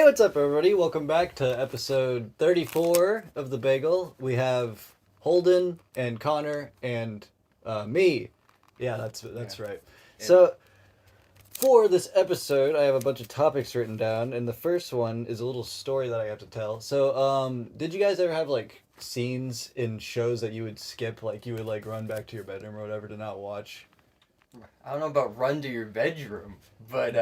Hey, what's up, everybody? Welcome back to episode 34 of the Bagel. We have Holden and Connor and me. Yeah, that's right. So, for this episode, I have a bunch of topics written down, and the first one is a little story that I have to tell. So, did you guys ever have scenes in shows that you would skip, like you would run back to your bedroom or whatever to not watch? I don't know about run to your bedroom, but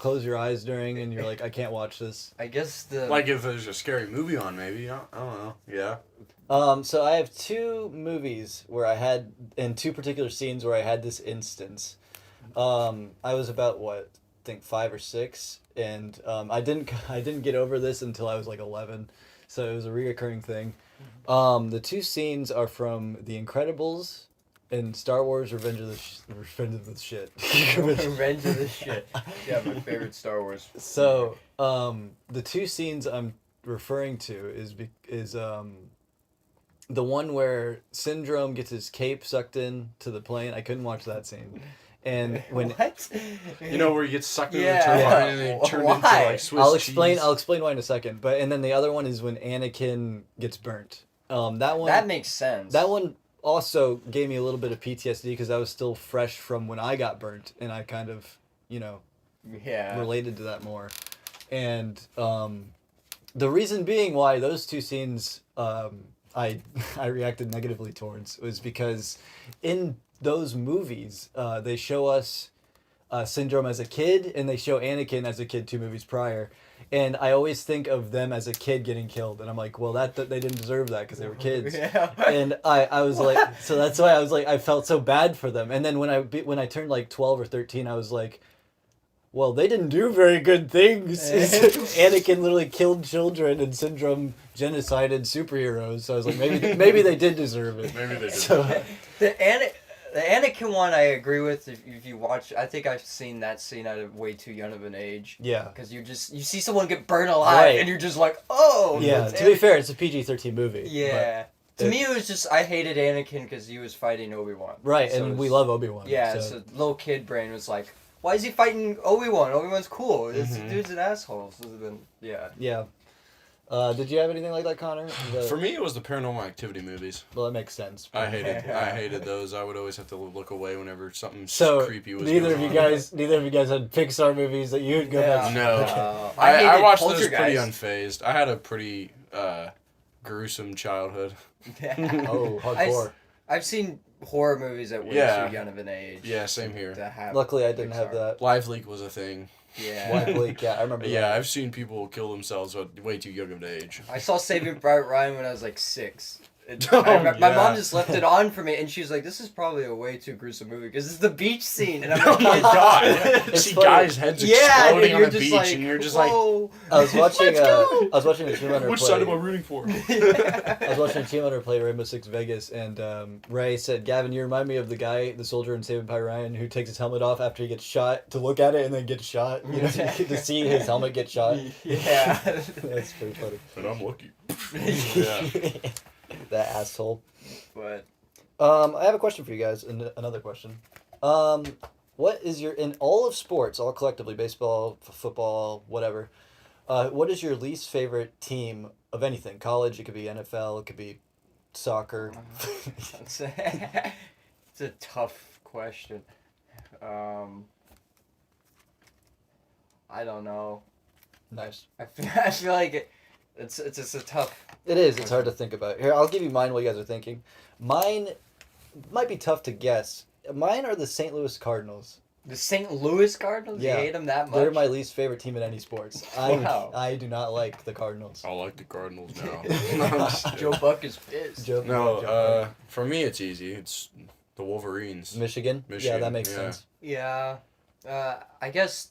Close your eyes during, and you're like, I can't watch this. I guess the Like if there's a scary movie on, maybe. I don't know. Yeah. So I have two movies where I had, in two particular scenes where I had this instance. I was about I think 5 or 6, and I didn't get over this until I was 11, so it was a reoccurring thing. The two scenes are from The Incredibles and Star Wars: Revenge of the Shit. Revenge of the Shit. Yeah, my favorite Star Wars. So the two scenes I'm referring to is the one where Syndrome gets his cape sucked in to the plane. I couldn't watch that scene. And when What? You know where he gets sucked into the Yeah. turbine and then turned into Why? Swiss I'll explain cheese. why in a second. But and then the other one is when Anakin gets burnt. That makes sense. That one also gave me a little bit of PTSD because I was still fresh from when I got burnt, and I kind of, Yeah. related to that more. And the reason being why those two scenes I reacted negatively towards was because in those movies they show us Syndrome as a kid, and they show Anakin as a kid 2 movies prior. And I always think of them as a kid getting killed, and I'm like, well, that they didn't deserve that because they were kids. Yeah. And I was like, so that's why I was like, I felt so bad for them. And then when I turned 12 or 13, I was like, well, they didn't do very good things. Anakin literally killed children, and Syndrome genocided superheroes. So I was like, maybe they did deserve it. Maybe they did. So, The Anakin one I agree with. If you watch, I think I've seen that scene at a way too young of an age. yeah. Because you see someone get burned alive, Right. and you're just like, oh. Yeah, that's to be Anakin. fair, it's a PG-13 movie. Yeah. To me, it was just I hated Anakin because he was fighting Obi-Wan. Right, So and it's- we love Obi-Wan. Yeah, so little kid brain was like, why is he fighting Obi-Wan? Obi-Wan's cool. This dude's an asshole. So then, yeah. Yeah. Did you have anything like that, Connor? For me, it was the Paranormal Activity movies. Well, that makes sense. I hated those. I would always have to look away whenever something So creepy was neither going of you on. guys had Pixar movies that you'd go back to. No. I I hated watched those Poltergeist. pretty unfazed. I had a pretty gruesome childhood. Oh, hardcore. I've seen horror movies at way Yeah. too young of an age. Yeah, same here. To have Luckily, I didn't have Pixar. that. Live leak was a thing. Yeah. White Bleak, yeah, I remember Yeah, that. I've seen people kill themselves at way too young of an age. I saw Saving Private Ryan when I was like 6. And Oh, I remember, my yeah. mom just left it on for me, and she was like, "This is probably a way too gruesome movie because it's the beach scene." And I'm Oh like, my god! It's See funny. guys' heads "Yeah," exploding and on you're a just beach, like, and you're just "Whoa." I was watching. Let's go! I was watching a Team Hunter like, which play. side am I rooting for? I was watching a Team Hunter play Rainbow Six Vegas, and Ray said, "Gavin, you remind me of the guy, the soldier in Saving Private Ryan, who takes his helmet off after he ggets shot to look at it and then gets shot. You know, to see his helmet get shot." Yeah. That's pretty funny. And I'm lucky. Yeah. That asshole. But I have a question for you guys, and another question. What is your, in all of sports, all collectively, baseball, football, whatever, what is your least favorite team of anything? College, it could be NFL, it could be soccer. it's a tough question. I don't know. Nice. I feel like it's just a tough. It is. It's hard to think about. Here, I'll give you mine while you guys are thinking. Mine might be tough to guess. Mine are the St. Louis Cardinals. The St. Louis Cardinals? Yeah. You hate them that much? They're my least favorite team in any sports. Wow. I do not like the Cardinals. I like the Cardinals now. Joe Buck is pissed. No, for me it's easy. It's the Wolverines. Michigan? Yeah, that makes sense. Yeah. I guess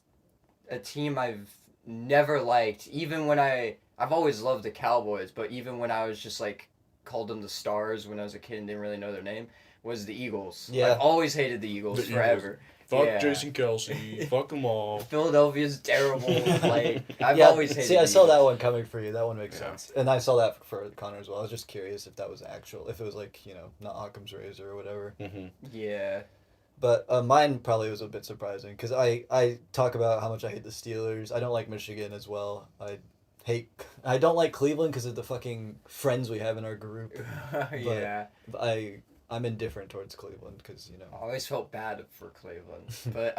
a team I've never liked, even when I've always loved the Cowboys, but even when I was just like called them the Stars when I was a kid and didn't really know their name, was the Eagles. Yeah. I've always hated the Eagles The forever. Fuck Yeah. Jason Kelsey. Fuck them all. Philadelphia's terrible. Like I've Yeah, always hated see, I the saw that Eagles. one coming for you. That one makes Yeah. sense. And I saw that for Connor as well. I was just curious if that was actual, if it was like, not Occam's razor or whatever. Mm-hmm. Yeah. But mine probably was a bit surprising because I talk about how much I hate the Steelers. I don't like Michigan as well. I don't like Cleveland because of the fucking friends we have in our group. Yeah. But I'm indifferent towards Cleveland because I always felt bad for Cleveland. But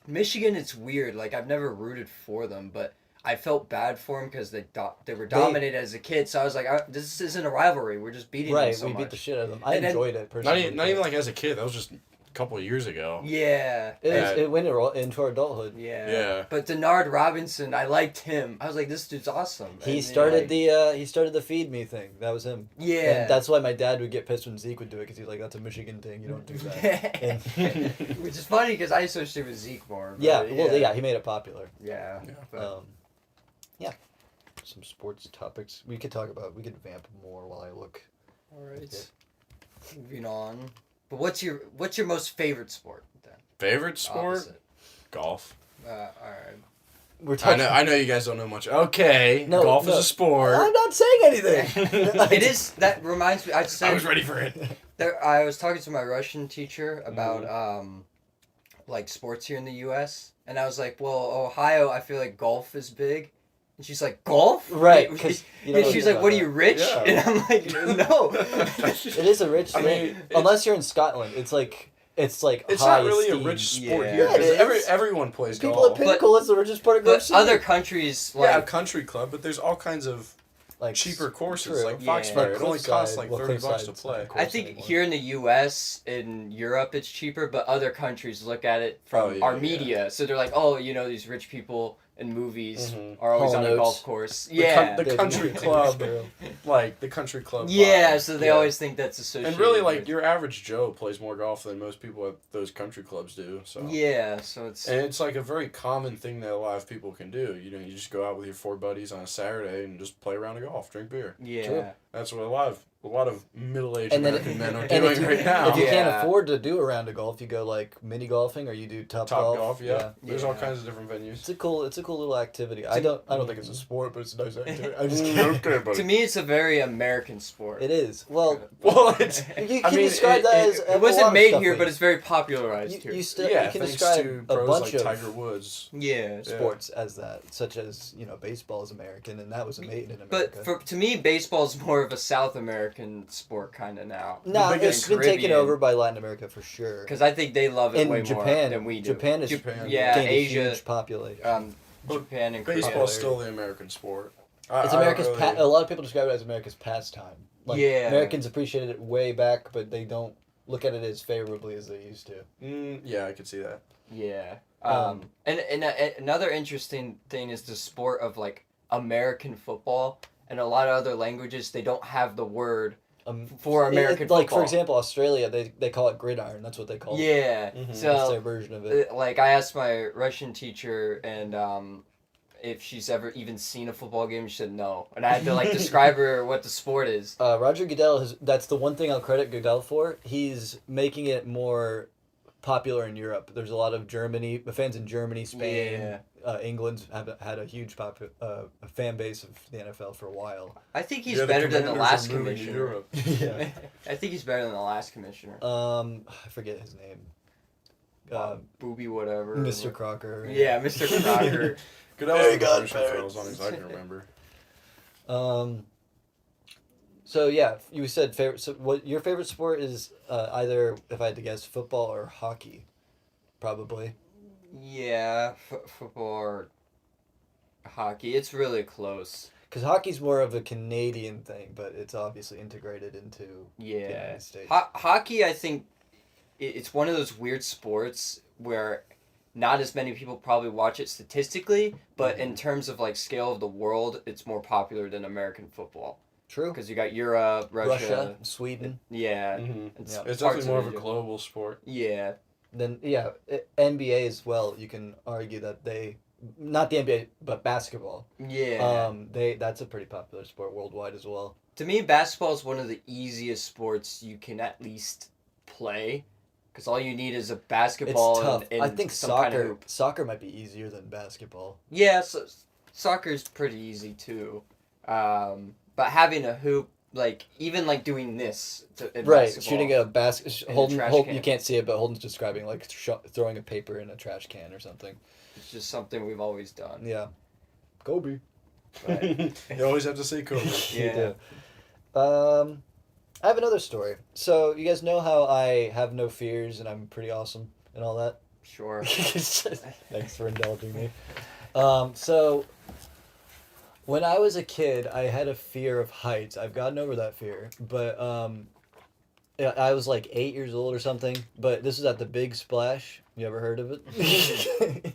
Michigan, it's weird. Like, I've never rooted for them, but I felt bad for them because they were dominated as a kid. So I was like, this isn't a rivalry. We're just beating them so we much. beat the shit out of them. I enjoyed it Not personally. even like as a kid. That was just a couple of years ago. Yeah. It went into our adulthood. Yeah. Yeah. But Denard Robinson, I liked him. I was like, this dude's awesome. He And, started the feed me thing. That was him. Yeah. And that's why my dad would get pissed when Zeke would do it because he's like, that's a Michigan thing. You don't do that. And Which is funny because I associate with Zeke more. yeah. Well, yeah. He made it popular. Yeah. But, Yeah. Some sports topics we could talk about. We could vamp more while I look. all right. Moving on. But what's your most favorite sport then? Favorite sport? Opposite. Golf. All right. We're talking. I know you guys don't know much. Okay, No, golf no. is a sport. I'm not saying anything. It is. That reminds me. I was ready for it. I was talking to my Russian teacher about like sports here in the U.S. and I was like, well, Ohio, I feel like golf is big. And she's like, golf? Right, because and she's like, what are you, rich? Yeah. And I'm like, no. It is a rich thing. Unless you're in Scotland, it's not really a rich sport here. Yeah, it is. Everyone plays People golf. at Pinnacle is the richest part of Grove But City. other countries, like... Yeah, a country club, but there's all kinds of like cheaper courses, true. like Yeah. Foxfire. Like It only costs like Cliffside. $30 to Cliffside's play. not cool. I think anymore. here in the U.S., in Europe, it's cheaper, but other countries look at it from our media. So they're like, oh, these rich people in movies are always Hall on a Notes. golf course. The country club, like the country club. Yeah, vibe. so they always think that's associated And really, like with... your average Joe plays more golf than most people at those country clubs do. So Yeah, so it's... and it's like a very common thing that a lot of people can do. You just go out with your 4 buddies on a Saturday and just play around a golf, drink beer. Yeah. True. That's what a lot of middle-aged And then- American men are And doing right now. if you can't Yeah. afford to do a round of golf, you go like mini golfing or you do top golf, yeah. There's all Yeah. kinds of different venues. It's a cool little activity. I don't think it's a sport, but it's a nice activity. I'm just kidding. Okay, buddy. To me, it's a very American sport. It is. Well, Well, it's you I can mean, describe that as It a lot wasn't of made stuff here, we- but it's very popularized here. you can thanks describe to a pros bunch like of Tiger Woods. Yeah. sports as that, such as baseball is American, and that was made in America. But to me, baseball's more of a South American sport kind of now. no, the it's biggest been taken Caribbean. over by Latin America for sure. Because I think they love it In way Japan, more than we do. Japan is yeah, gained a Asia, huge population. Japan and Korea. Baseball's still the American sport. It's America's a lot of people describe it as America's pastime. Like, Yeah. Americans appreciated it way back, but they don't look at it as favorably as they used to. Yeah, I could see that. Yeah. Um, And another interesting thing is the sport of like American football. And a lot of other languages, they don't have the word for American like football. for example, Australia, they call it gridiron. That's what they call it. Yeah. That's So their version of it. like I asked my Russian teacher and if she's ever even seen a football game. She said no, and I had to like describe her what the sport is. Roger Goodell that's the one thing I'll credit Goodell for. He's making it more popular in Europe. There's a lot of fans in Germany, Spain, England have had a huge fan base of the NFL for a while. I think he's better than the last commissioner. Yeah. I think he's better than the last commissioner. I forget his name. Booby whatever. Mr. Crocker. Yeah, Mr. Crocker. Goodell's Very the good, most for as long as I can remember. So yeah, you said favorite. So what your favorite sport is? Either, if I had to guess, football or hockey, probably. Yeah, football or hockey. It's really close. Because hockey's more of a Canadian thing, but it's obviously integrated into the Yeah. United States. Hockey, I think, it's one of those weird sports where not as many people probably watch it statistically, but in terms of like scale of the world, it's more popular than American football. True. Because you got Europe, Russia, Sweden. yeah. Yeah. It's parts definitely more of a Asia. global sport. Yeah. Then NBA as well. You can argue that not the NBA, but basketball. Yeah. That's a pretty popular sport worldwide as well. To me, basketball is one of the easiest sports you can at least play. Because all you need is a basketball It's tough. and I think some kind of hoop. soccer might be easier than basketball. Yeah, so soccer's pretty easy too. But having a hoop like even like doing this in Right, basketball. shooting a basket. In a Holden, trash Holden, can. you can't see it, but Holden's describing like throwing a paper in a trash can or something. It's just something we've always done. Yeah, Kobe. But, You always have to say Kobe. yeah. You do. I have another story. So you guys know how I have no fears and I'm pretty awesome and all that. Sure. Thanks for indulging me. So when I was a kid, I had a fear of heights. I've gotten over that fear, but yeah, I was like 8 years old or something. But this is at the Big Splash. You ever heard of it?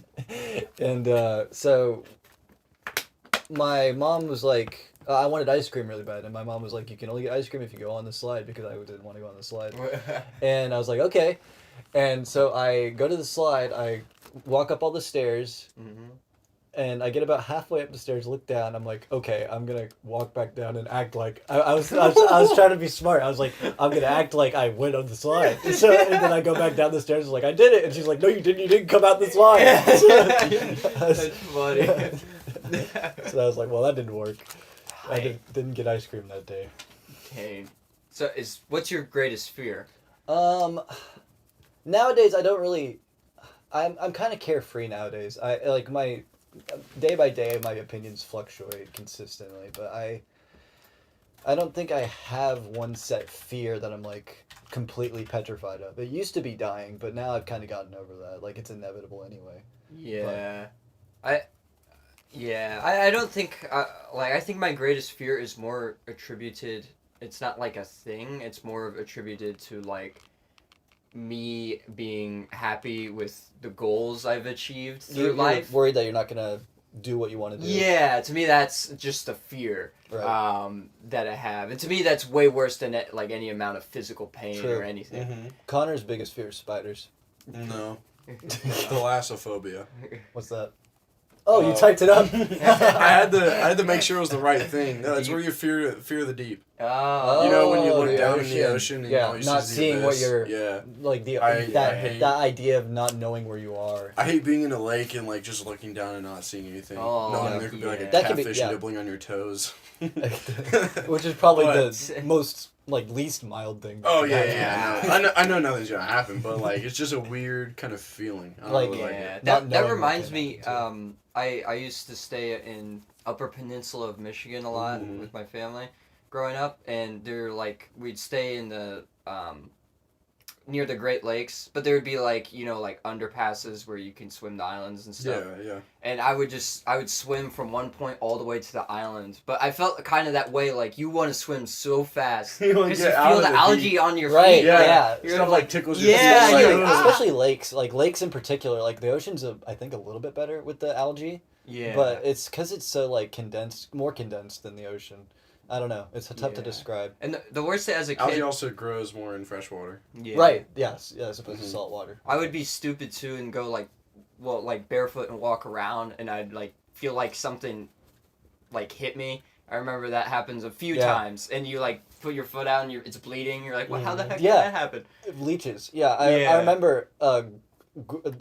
And so my mom was like, I wanted ice cream really bad, and my mom was like, you can only get ice cream if you go on the slide, because I didn't want to go on the slide. And I was like, okay. And so I go to the slide, I walk up all the stairs, Mm-hmm. and I get about halfway up the stairs, look down, I'm like, okay, I'm gonna walk back down and act like I was trying to be smart. I was like, I'm gonna act like I went on the slide. So and then I go back down the stairs, like I did it, and she's like, no, you didn't come out the slide. That's funny. So I was like, well, that didn't work. I didn't get ice cream that day. Dang. So what's your greatest fear? Nowadays I don't really. I'm kind of carefree nowadays. I like my day by day my opinions fluctuate consistently, but I don't think I have one set fear that I'm like completely petrified of. It used to be dying, but now I've kind of gotten over that. Like it's inevitable anyway. Yeah. I don't think I think my greatest fear is more attributed. It's not like a thing. It's more of attributed to like me being happy with the goals I've achieved through You're life. worried that you're not gonna do what you want to do. Yeah, to me that's just a fear Right. that I have, and to me that's way worse than like any amount of physical pain True. or anything. Mm-hmm. Connor's biggest fear is spiders. No. Thalassophobia. What's that? Oh, you typed it up. I had to make sure it was the right thing. No, it's where you fear the deep. Oh. You know when you Oh, look the down in the ocean. ocean and Yeah, all you not see is seeing the what abyss. you're- Yeah. Like I that hate- idea of not knowing where you are. I hate being in a lake and like just looking down and not seeing anything. Oh, Knowing there could be like a yeah. That could be- catfish yeah. nibbling on your toes. Which is probably But- the most like least mild thing. Oh that yeah, could happen. yeah. I know nothing's gonna happen, but like it's just a weird kind of feeling. I don't Like, really like Yeah, it. Not that knowing what reminds can me. happen, I used to stay in Upper Peninsula of Michigan a lot Mhm. with my family growing up, and we'd stay in the near the Great Lakes, but there would be like underpasses where you can swim the islands and stuff. Yeah. And I would swim from one point all the way to the island, but I felt kind of that way, like you want to swim so fast You wanna because you get out feel of the the algae heat. on your Right, feet. yeah. You're Stuff like, like tickles your yeah, feet. you're especially, like, especially lakes, like lakes in particular. Like the ocean's, I think, a little bit better with the algae, yeah. but it's because it's so like condensed, more condensed than the ocean. I don't know. It's tough to Yeah. describe. And the worst thing as a Algae kid, also grows more in fresh water. yeah. Right? Yes. Yeah. As opposed to Mhm. salt water. I would be stupid too and go like barefoot and walk around, and I'd like feel like something like hit me. I remember that happens a few Yeah. times, and you like put your foot out and it's bleeding. You're like, well, how the heck Yeah. did that happen? Leeches. Yeah. I Yeah. remember.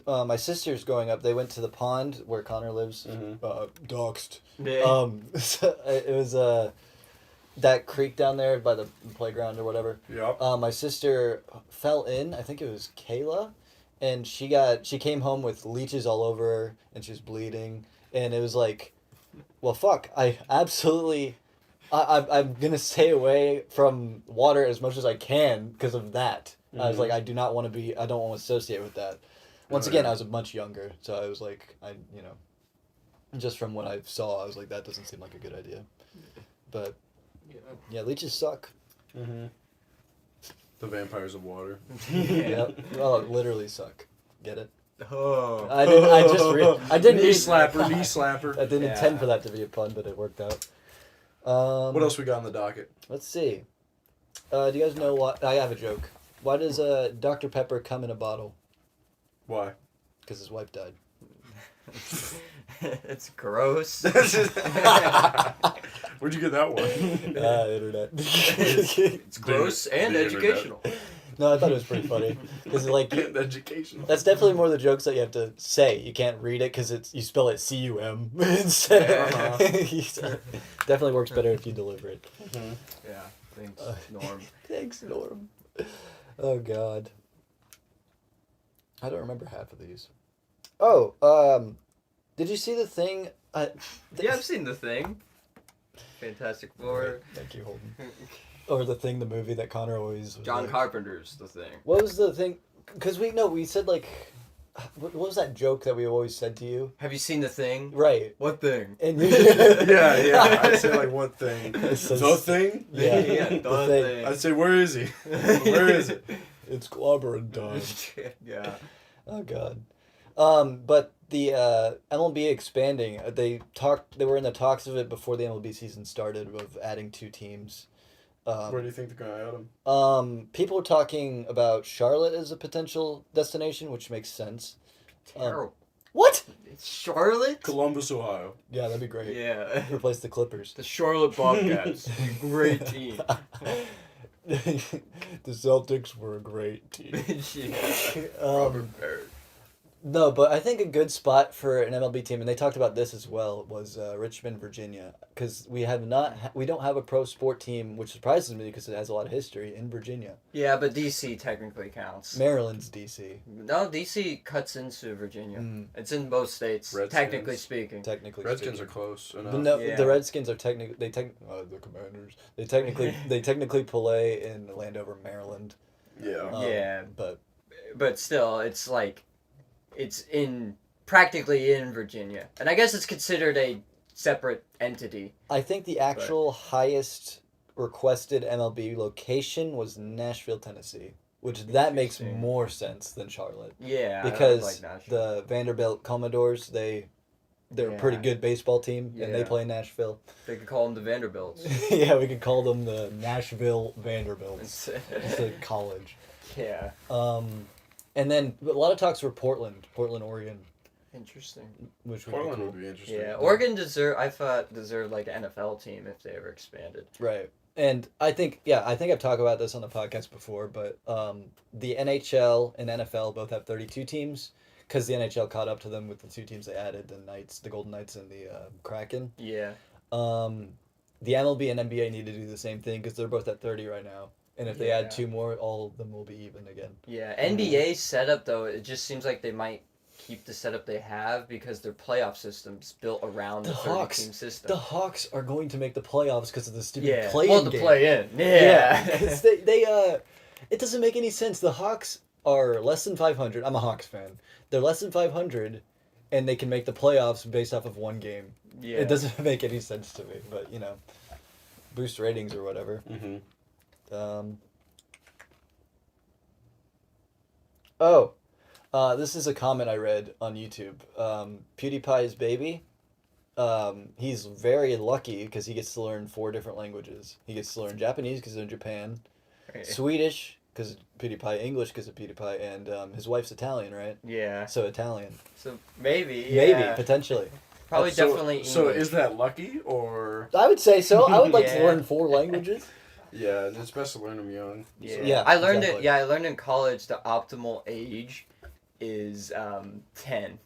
My sisters growing up, they went to the pond where Connor lives. Mhm. Doxed. Yeah. So it was that creek down there by the playground or whatever. Yep. My sister fell in. I think it was Kayla, and she came home with leeches all over her, and she was bleeding. And it was like, well, fuck. I'm gonna stay away from water as much as I can because of that. I was Mhm. like, I don't want to associate with that. Once Oh, again, yeah. I was much younger, so I was like, just from what I saw, I was like, that doesn't seem like a good idea. But yeah, leeches suck. Mm-hmm. The vampires of water. Yep. Well, literally suck. Get it? Oh. I didn't knee mean- slapper, knee slapper. I didn't Yeah. intend for that to be a pun, but it worked out. What else we got on the docket? Let's see. Do you guys know what? I have a joke. Why does Dr. Pepper come in a bottle? Why? Because his wife died. It's gross. Where'd you get that one? Internet. It's gross and the educational. No, I thought it was pretty funny. Because like Educational. that's definitely more the jokes that you have to say. You can't read it because you spell it C-U-M instead. Uh-huh. Definitely works better if you deliver it. Mhm. Yeah. Thanks, Norm. Thanks, Norm. Oh God. I don't remember half of these. Oh, did you see the thing? Yeah, I've seen The Thing. Fantastic Four. Right. Thank you, Holden. Or the thing, the movie that Connor always. Was John like, Carpenter's The Thing. What was the thing? Because we said like, what was that joke that we always said to you? Have you seen The Thing? Right. What thing? And you, yeah. I'd say like one thing. So The thing? Yeah, Yeah, the thing. I'd say, where is he? Where is it? It's clobbering time. Yeah. Oh God. But the MLB expanding. They were in the talks of it before the MLB season started of adding 2 teams. Where do you think they're gonna add him? People are talking about Charlotte as a potential destination, which makes sense. Terrible. What? It's Charlotte? Columbus, Ohio. Yeah, that'd be great. Yeah. Replace the Clippers. The Charlotte Bobcats. A great team. The Celtics were a great team. Robert Barrett. No, but I think a good spot for an MLB team, and they talked about this as well, was Richmond, Virginia, because we don't have a pro sport team, which surprises me because it has a lot of history in Virginia. Yeah, but DC technically counts. Maryland's DC. No, DC cuts into Virginia. It's in both states, Redskins. technically speaking. Technically, Redskins speaking. are close enough. But no, Yeah. the Redskins are technically the Commanders. They technically play in Landover, Maryland. Yeah. Yeah. But still, it's like, it's practically in Virginia. And I guess it's considered a separate entity. I think the actual highest requested MLB location was Nashville, Tennessee, which that makes Interesting. more sense than Charlotte. Yeah, I Because like Nashville. the Vanderbilt Commodores, they're a pretty Yeah. good baseball team, and they Yeah. play in Nashville. They could call them the Vanderbilts. Yeah, we could call them the Nashville Vanderbilts. It's a college. Yeah. And then a lot of talks were Portland, Oregon, Interesting. which would Portland be cool. would be interesting. Yeah, Oregon deserved like an NFL team if they ever expanded. Right. And I think I've talked about this on the podcast before, but the NHL and NFL both have 32 teams because the NHL caught up to them with the 2 teams they added, the Golden Knights and the Kraken. Yeah. The MLB and NBA need to do the same thing because they're both at 30 right now. And if they add 2 more, all of them will be even again. Yeah, NBA setup though, it just seems like they might keep the setup they have because their playoff system's built around the 30-team system. The Hawks are going to make the playoffs because of the stupid Yeah, play-in well, the game. play-in. Yeah, Yeah. because it doesn't make any sense. The Hawks are less than 500. I'm a Hawks fan. They're less than 500, and they can make the playoffs based off of 1 game. Yeah. It doesn't make any sense to me, but boost ratings or whatever. Mm-hmm. This is a comment I read on YouTube. PewDiePie's baby. He's very lucky because he gets to learn 4 different languages. He gets to learn Japanese because they're in Japan, Swedish because PewDiePie, English because of PewDiePie, and his wife's Italian, right? Yeah. So Italian. So maybe. Maybe, Yeah. potentially. Probably definitely English. So is that lucky or? I would say so. I would like to Yeah. learn 4 languages. Yeah, it's best to learn them young. Yeah. Yeah, I learned exactly. it. Yeah, I learned in college the optimal age is 10.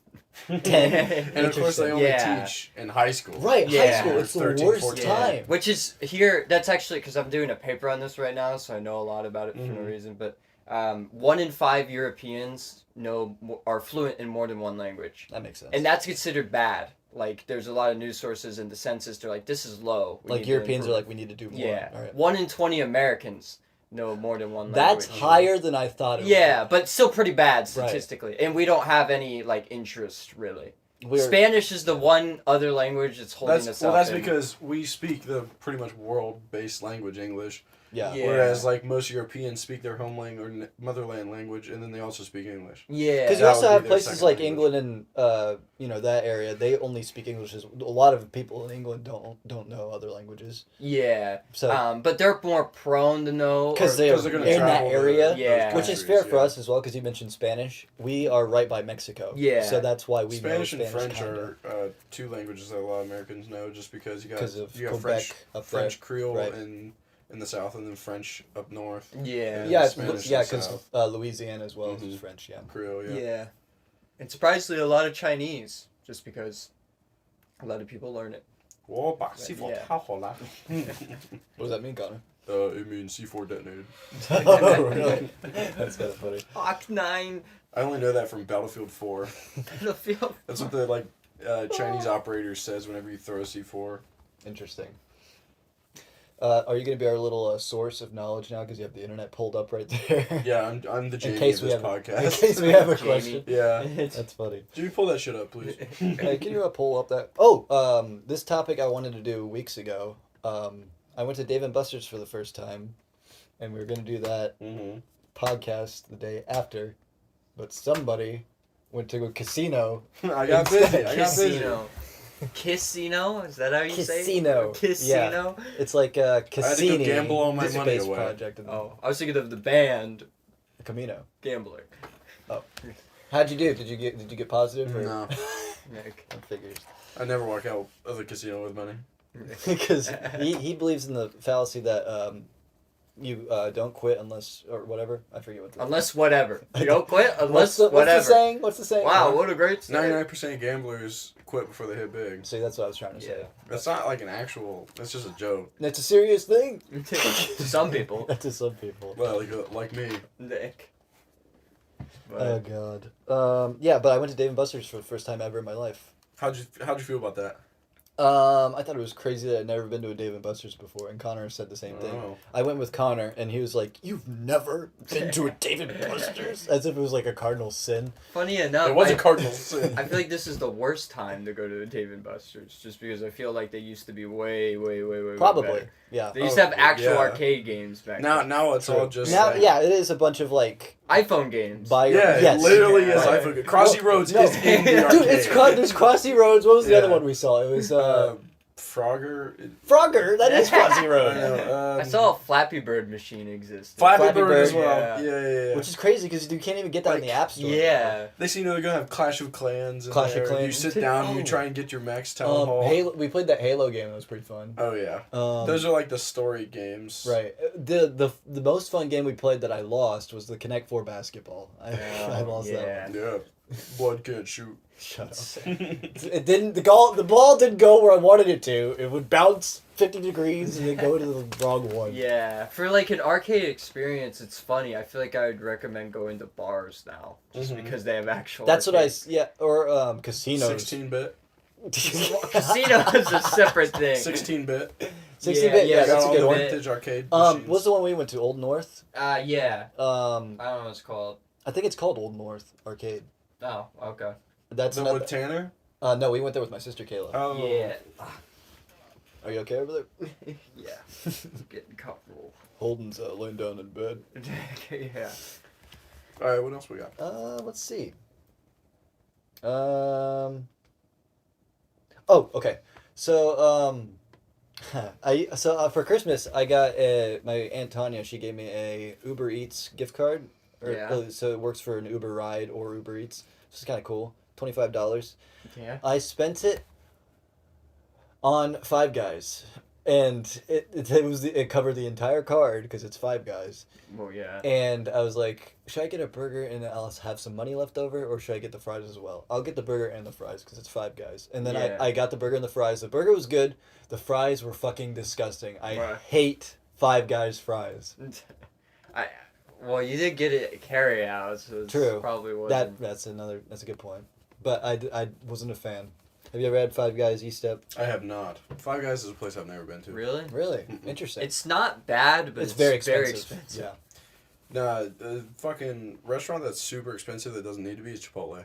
10. And of course, they only Yeah. teach in high school. Right, high Yeah. school. It's the 13, worst 14. time. Which is here. That's actually because I'm doing a paper on this right now, so I know a lot about it for no Mhm. reason. But 1 in 5 Europeans are fluent in more than 1 language, That makes sense. and that's considered bad. Like, there's a lot of news sources and the census. They're like, this is low. We need like to Europeans are improve. like, we need to do more. Yeah. All right. 1 in 20 Americans know more than 1 That's language. higher than I thought it would Yeah, but still pretty bad Right. statistically. And we don't have any like interest really. be. Spanish is the one other language that's holding us That's up. that's and- because we speak the pretty much world-based language, English. Yeah. Yeah. Whereas like most Europeans speak their home language or motherland language, and then they also speak English. Yeah. Because you That also would have be their places second like language. England and that area. They only speak English. A lot of people in England don't know other languages. Yeah. So But they're more prone to know. because or- they're they're gonna in that travel to area, those Yeah. which is countries, fair for yeah. us as well. Because you mentioned Spanish, we are right by Mexico. Yeah. So that's why we Spanish know and French kinda. are 2 languages that a lot of Americans know, just because you got 'Cause of you have Quebec French, up French there. Creole Right. in the south, and then French up north. Yeah. Yeah, Spanish yeah, in the because South. Louisiana as well is Mhm. French. Yeah. Creole, yeah. Yeah. And surprisingly, a lot of Chinese, just because a lot of people learn it. 我把C4 Yeah. 套好了。 What does that mean, Connor? It means C4 detonated. Oh, really? That's kind of funny. Hawk 9. I only know that from Battlefield 4. Battlefield. That's what the Chinese operator says whenever you throw a C4. Interesting. Are you going to be our little source of knowledge now because you have the internet pulled up right there? Yeah, I'm the Jamie case of we this have podcast. In case we have a Jamie. question. Yeah. That's funny. Jimmy, pull that shit up, please. Hey, can you pull up that? Oh, this topic I wanted to do weeks ago. I went to Dave and Buster's for the first time, and we were going to do that Mm-hmm. podcast the day after, but somebody went to a casino. I got busy. Casino. Casino? Is that how you say it? Casino. Casino? It's like a I had to go Cassini gamble all my money space away. project in Oh, I was thinking of the band Camino. Gambler. How'd you do? Did you get positive? Or? No. Nick. I figures. I never walk out of the casino with money. Because he believes in the fallacy that you don't quit unless or whatever. I forget what. Unless whatever. You don't quit unless What's whatever. the saying? What's the saying? Wow, what a great story. 99% gamblers quit before they hit big. See, that's what I was trying to say. That's not like an actual. That's just a joke. It's a serious thing. To some people. To some people. Well, like me. Nick. Oh God. Yeah, but I went to Dave and Buster's for the first time ever in my life. How'd you feel about that? I thought it was crazy that I'd never been to a Dave and Buster's before, and Connor said the same thing. Oh. I went with Connor, and he was like, "You've never been to a Dave and Buster's?" As if it was like a cardinal sin. Funny enough, It was a cardinal sin. I feel like this is the worst time to go to a Dave and Buster's, just because I feel like they used to be way Probably, better. yeah. They used to have actual yeah. arcade games back then. Now it's True. all just Now, like, yeah, it is a bunch of like iPhone games. bio. Yeah, yes. it literally is Yeah. iPhone. Crossy Roads No. is in the Dude, arcade. there's Crossy Roads. What was the Yeah. other one we saw? It was Frogger. Frogger. That is Crossy I Road. know. I saw a Flappy Bird machine exist. Flappy Flappy Bird Bird, as well. yeah. Yeah. Which is crazy because you can't even get that in Like, the App Store. Yeah. They seem they're gonna have Clash of Clans. In Clash of there. Clans. You sit down and you Oh. try and get your max town hall. Halo. We played that Halo game. It was pretty fun. Oh yeah. Those Those are like the story games. right. The most fun game we played that I lost was the Connect 4 basketball. I lost yeah. that one. Yeah. Blood can't shoot. Shut up. It didn't. The ball didn't go where I wanted it to. It would bounce 50 degrees and then go to the wrong one. Yeah. For like an arcade experience, it's funny. I feel like I would recommend going to bars now, just Mhm. because they have actual. That's arcades. or casinos. 16-bit. Casino is a separate thing. 16-bit. 16-bit. Yeah, Yeah, got that's a all good the one. vintage arcade machines. What's the one we went to? Old North. Yeah. I Um, don't know what it's called. I think it's called Old North Arcade. Oh, okay. That's The another. with Tanner? No, we went there with my sister Kayla. Oh. Yeah. Are you okay over there? Yeah. Getting comfortable. Holden's laying down in bed. Yeah. Alright, what else we got? Let's see. Oh, okay. So, for Christmas I got my Aunt Tanya. She gave me a Uber Eats gift card. Yeah. So it works for an Uber ride or Uber Eats. This is kind of cool. $25. Yeah. I spent it on Five Guys, and it covered the entire card because it's Five Guys. Well, yeah. And I was like, should I get a burger and I'll have some money left over, or should I get the fries as well? I'll get the burger and the fries because it's Five Guys. And then Yeah. I got the burger and the fries. The burger was good. The fries were fucking disgusting. I Right. hate Five Guys fries. Well, you did get it carry out, so it's True. probably wasn't. That's a good point. But I wasn't a fan. Have you ever had Five Guys East Step? I have not. Five Guys is a place I've never been to. Really? Really? Mm-mm. Interesting. It's not bad, but it's very expensive. expensive. Yeah. Nah, a fucking restaurant that's super expensive that doesn't need to be is Chipotle.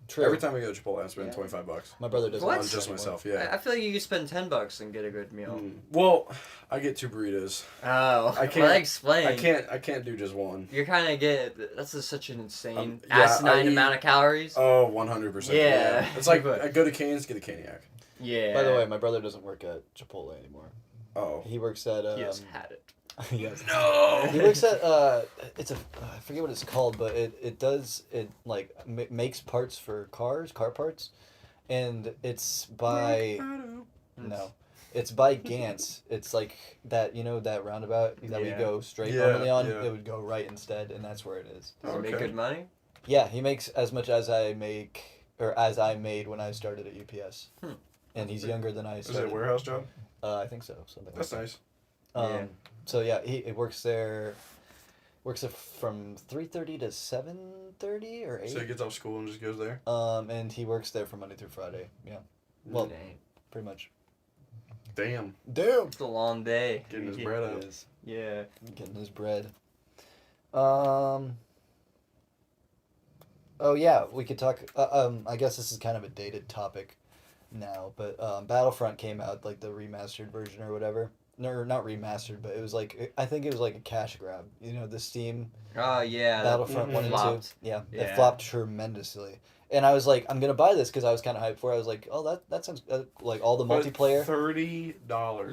True. Every time I go to Chipotle, I spend Yeah. $25. My brother doesn't What? want On just anymore. myself, yeah. I feel like you could spend $10 and get a good meal. Well, I get 2 burritos. Oh, I can't- Well, that explains. I can't do just one. You're kind of such an insane, Yeah, asinine I eat- amount of calories. Oh, 100%. Yeah. It's like But- I go to Cane's, get a Caniac. Yeah. By the way, my brother doesn't work at Chipotle anymore. Oh. He works at he has had it. yes. No. He works at it's I forget what it's called, but it makes parts for cars, car parts, and it's by no, it's by Gantz. It's like that that roundabout that we Yeah. go straight Yeah, normally on. yeah. It would go right instead, and that's where it is. Does it make Okay. good money? Yeah, he makes as much as I make or as I made when I started at UPS. and he's younger than I. Is it a warehouse job? I think so. Something. That's like nice. that. Yeah. So yeah, he works there. Works there from 3:30 to 7:30 or 8. So he gets off school and just goes there. And he works there from Monday through Friday. Yeah. Well, Dang. pretty much. Damn. Damn. It's a long day. Getting his bread out. Is Yeah. getting his bread. Oh yeah, we could talk. I guess this is kind of a dated topic now, but Battlefront came out like the remastered version or whatever. No, not remastered, but it was like I think it was like a cash grab. You know, the Steam Oh yeah. Battlefront Mhm. 1 and 2. Flopped. Yeah, it Yeah. flopped tremendously. And I was like, I'm gonna buy this because I was kind of hyped for it. I was like, oh, that sounds like all the multiplayer. $30.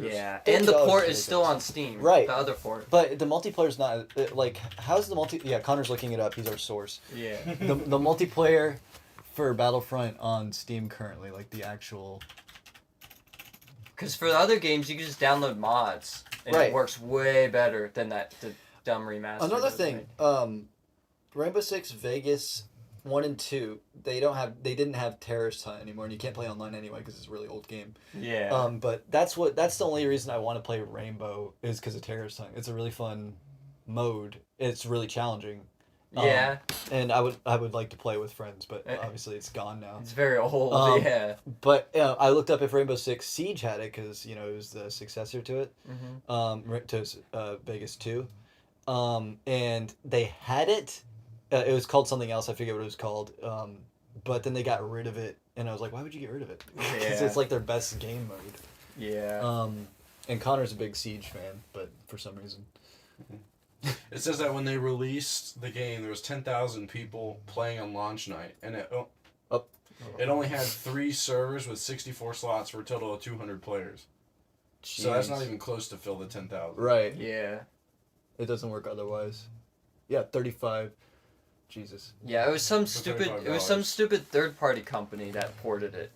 Yeah. $30 And the port is is still on Steam. Right. The other port. But the multiplayer's not like how's the multi? Yeah, Connor's looking it up. He's our source. Yeah. The multiplayer for Battlefront on Steam currently, like the actual. Because for the other games, you can just download mods, and Right. it works way better than the dumb remaster. Another does, thing, right? Rainbow Six Vegas 1 and 2, they didn't have Terrorist Hunt anymore, and you can't play online anyway because it's a really old game. Yeah. But that's the only reason I want to play Rainbow is because of Terrorist Hunt. It's a really fun mode. It's really challenging. Yeah. And I would like to play with friends, but obviously it's gone now. It's very old. Yeah. But I looked up if Rainbow Six Siege had it because it was the successor to it, to Vegas 2, and they had it. It was called something else. I forget what it was called. But then they got rid of it, and I was like, why would you get rid of it? Because Yeah. it's like their best game mode. Yeah. And Connor's a big Siege fan, but for some reason. It says that when they released the game, there was 10,000 people playing on launch night, and it only had 3 servers with 64 slots for a total of 200 players. So that's not even close to fill the 10,000. Right. Yeah. It doesn't work otherwise. Yeah, 35. Jesus. Yeah, it was some For $35. Stupid third-party company that ported it.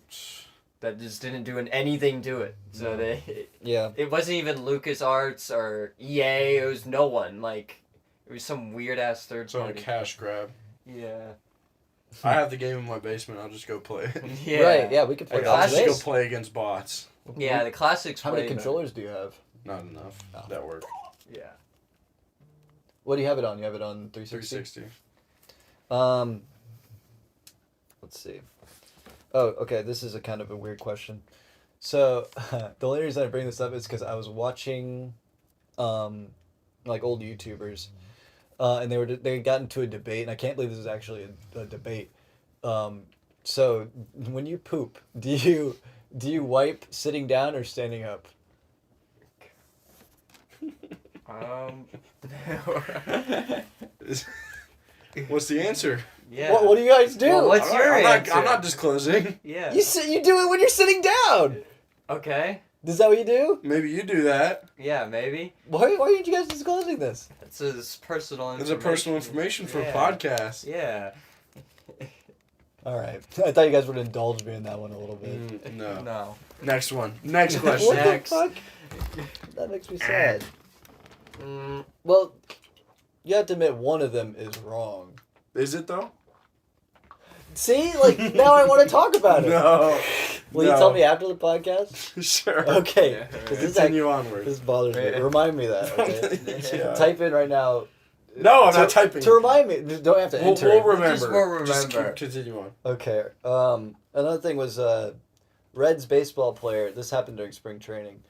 That just didn't do anything to it. So No. Yeah. it wasn't even LucasArts or EA. It was no one. Like, it was some weird ass third So a party. cash grab. Yeah. I have the game in my basement. I'll just go play it. Yeah. Right. Yeah, we could play Like, that I'll just today. go play against bots. Yeah, the classics. How many way better. controllers do you have? Not enough. Oh. That work. Yeah. What do you have it on? You have it on 360? 360. Let's see. Oh, okay. This is a kind of a weird question. So, the only reason I bring this up is because I was watching, like old YouTubers, and they got into a debate, and I can't believe this is actually a debate. So when you poop, do you wipe sitting down or standing up? What's the answer? Yeah. What do you guys do? Well, what's your answer? I'm not disclosing. Yeah. You do it when you're sitting down. Okay. Is that what you do? Maybe you do that. Yeah, maybe. Why aren't you guys disclosing this? It's personal information. It's a personal information for a Yeah. podcast. Yeah. All right. I thought you guys would indulge me in that one a little bit. No. No. Next one. Next question. What Next. the fuck? That makes me sad. Mm, Well, you have to admit one of them is wrong. Is it though? See, like now I want to talk about it. No. Will you tell me after the podcast? Sure. Okay. Yeah. 'Cause Continue onward. This bothers me. Remind me that. Okay. Yeah. Type in right now. No, I'm not typing. To remind me. You don't have to enter. We'll it. remember. We'll Just remember. continue on. Okay. Another thing was Reds baseball player. This happened during spring training.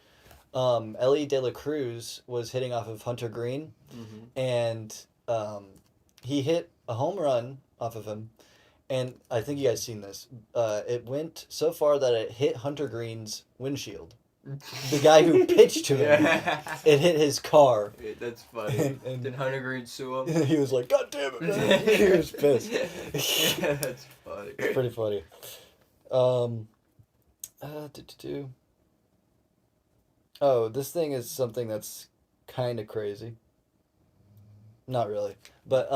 Ellie De La Cruz was hitting off of Hunter Green, and he hit a home run off of him. And I think you guys seen this. It went so far that it hit Hunter Green's windshield. The guy who pitched to him, Yeah. it hit his car. That's funny. And- Did Hunter Green sue him? He was like, "God damn it, man!" He was pissed. Yeah, that's funny. It's pretty funny. Oh, this thing is something that's kind of crazy. Not really, but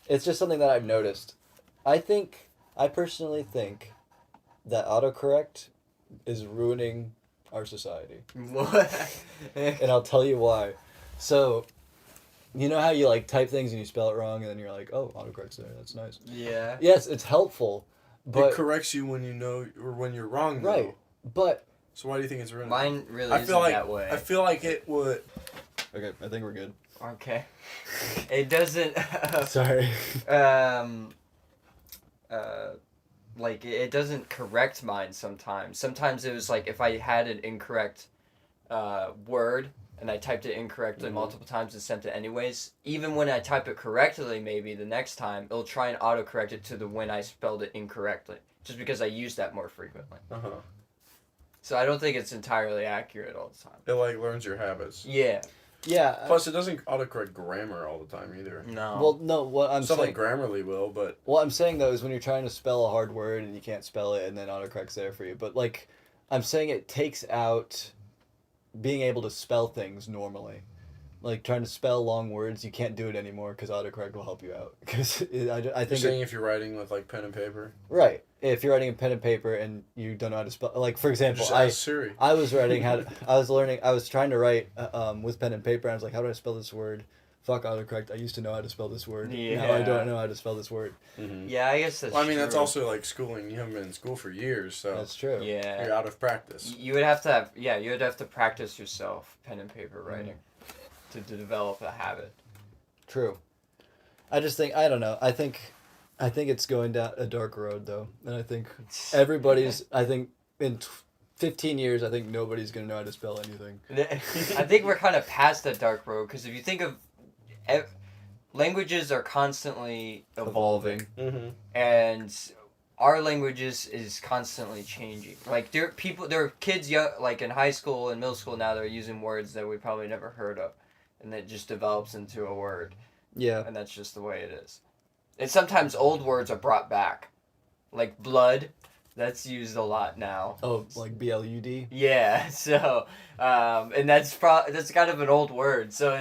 it's just something that I've noticed. I personally think that autocorrect is ruining our society, What? and I'll tell you why. So, you know how you like type things and you spell it wrong, and then you're like, "Oh, autocorrect's there. That's nice." Yeah. Yes, it's helpful, It but corrects you when you know or when you're wrong. Though. right. But So why do you think it's ruined? Mine really I isn't feel like that way. I feel like it would. okay, I think we're good. Okay. It doesn't. Sorry. Like it doesn't correct mine sometimes. Sometimes it was like if I had an incorrect word and I typed it incorrectly multiple times and sent it anyways, even when I type it correctly, maybe the next time it'll try and autocorrect it to the when I spelled it incorrectly, just because I use that more frequently. So I don't think it's entirely accurate all the time. It like learns your habits. Yeah. Yeah. Plus, it doesn't autocorrect grammar all the time either. No. Well, no. What I'm Stuff saying. like Grammarly will, but What I'm saying though is when you're trying to spell a hard word and you can't spell it, and then autocorrect's there for you. But like, I'm saying it takes out being able to spell things normally. Like trying to spell long words, you can't do it anymore because autocorrect will help you out. Because I you're think saying if you're writing with like pen and paper, right. If you're writing in pen and paper and you don't know how to spell, like for example, just ask Siri. I was writing I was trying to write with pen and paper. And I was like, how do I spell this word? Fuck autocorrect. I used to know how to spell this word. Now I don't know how to spell this word. Yeah, I guess that's Well, I mean, true. that's also like schooling. You haven't been in school for years, so That's true. Yeah. you're out of practice. You would have to have, you would have to practice yourself, pen and paper writing, to develop a habit. True. I just think I don't know. I think it's going down a dark road though, and I think everybody's. I think in 15 years, I think nobody's gonna know how to spell anything. I think we're kind of past that dark road, because if you think of, languages are constantly evolving, and our languages is constantly changing. Like there are kids like in high school and middle school now that are using words that we probably never heard of, and that just develops into a word. Yeah. And that's just the way it is. And sometimes old words are brought back, like blood. That's used a lot now. Oh, like BLUD. Yeah. So, and that's kind of an old word. So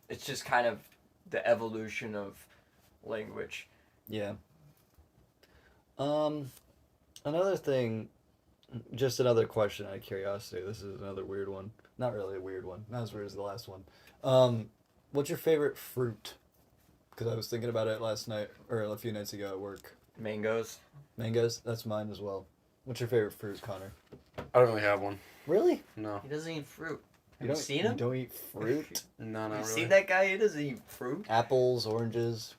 it's just kind of the evolution of language. Yeah. Another thing, just another question out of curiosity. This is another weird one. Not really a weird one. Not as weird as the last one. What's your favorite fruit? Because I was thinking about it last night, or a few nights ago at work. Mangoes. Mangoes? That's mine as well. What's your favorite fruit, Connor? I don't really have one. Really? No. He doesn't eat fruit. You Have you seen him? You don't eat fruit? No, not You really. seen that guy? He doesn't eat fruit. Apples, oranges.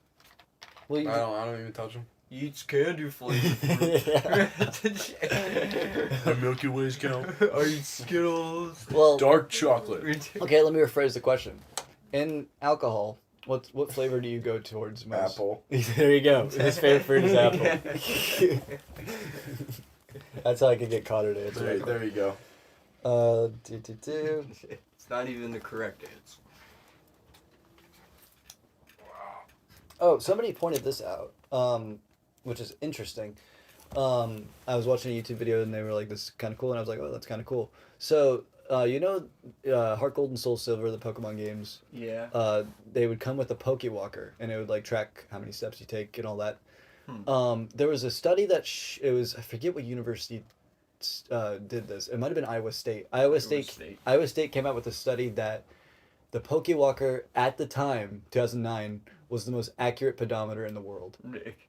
Well, you... I don't even touch them. He eats candy flavored The Milky Ways count. I eat Skittles. Well, Dark chocolate. okay, let me rephrase the question. In alcohol, what flavor do you go towards most? Apple. There you go. His favorite fruit is apple. That's how I can get Connor to answer that There you go. It's not even the correct answer. Oh, somebody pointed this out, which is interesting. I was watching a YouTube video and they were like, this is kind of cool. And I was like, oh, that's kind of cool. So, Heart Gold and Soul Silver, the Pokemon games, Yeah. they would come with a Pokewalker and it would like track how many steps you take and all that. There was a study that I forget what university did this. It might have been Iowa State. Iowa State came out with a study that the Pokewalker at the time, 2009, was the most accurate pedometer in the world,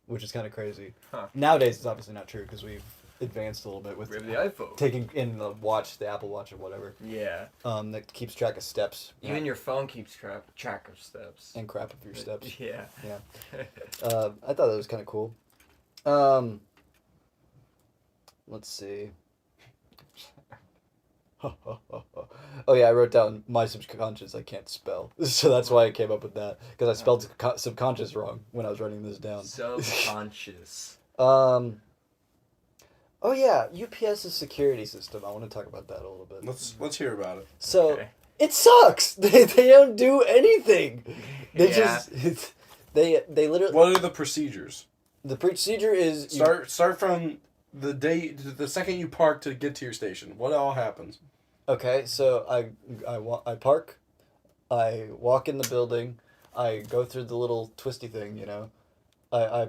which is kind of crazy. Huh. Nowadays, it's obviously not true because we've advanced a little bit with We have the iPhone. taking in the watch, the Apple Watch or whatever. Yeah. That keeps track of steps. Even your phone keeps track of steps. And crap of your steps. Yeah. Yeah. I thought that was kind of cool. Let's see. Oh yeah, I wrote down my subconscious I can't spell, so that's why I came up with that, because I spelled subconscious wrong when I was writing this down. Subconscious. Oh yeah, UPS's security system. I want to talk about that a little bit. Let's hear about it. So Okay. it sucks. They don't do anything. They Yeah. just they literally. What are the procedures? The procedure is Start from the second you park to get to your station. What all happens? Okay, so I park, I walk in the building, I go through the little twisty thing, you know. I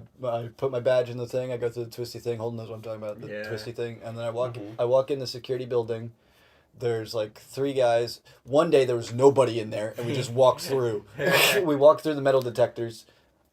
put my badge in the thing, I go through the twisty thing, Holden knows what I'm talking about, the twisty thing, and then I walk in the security building. There's like 3 guys. One day there was nobody in there and we just walked through. We walked through the metal detectors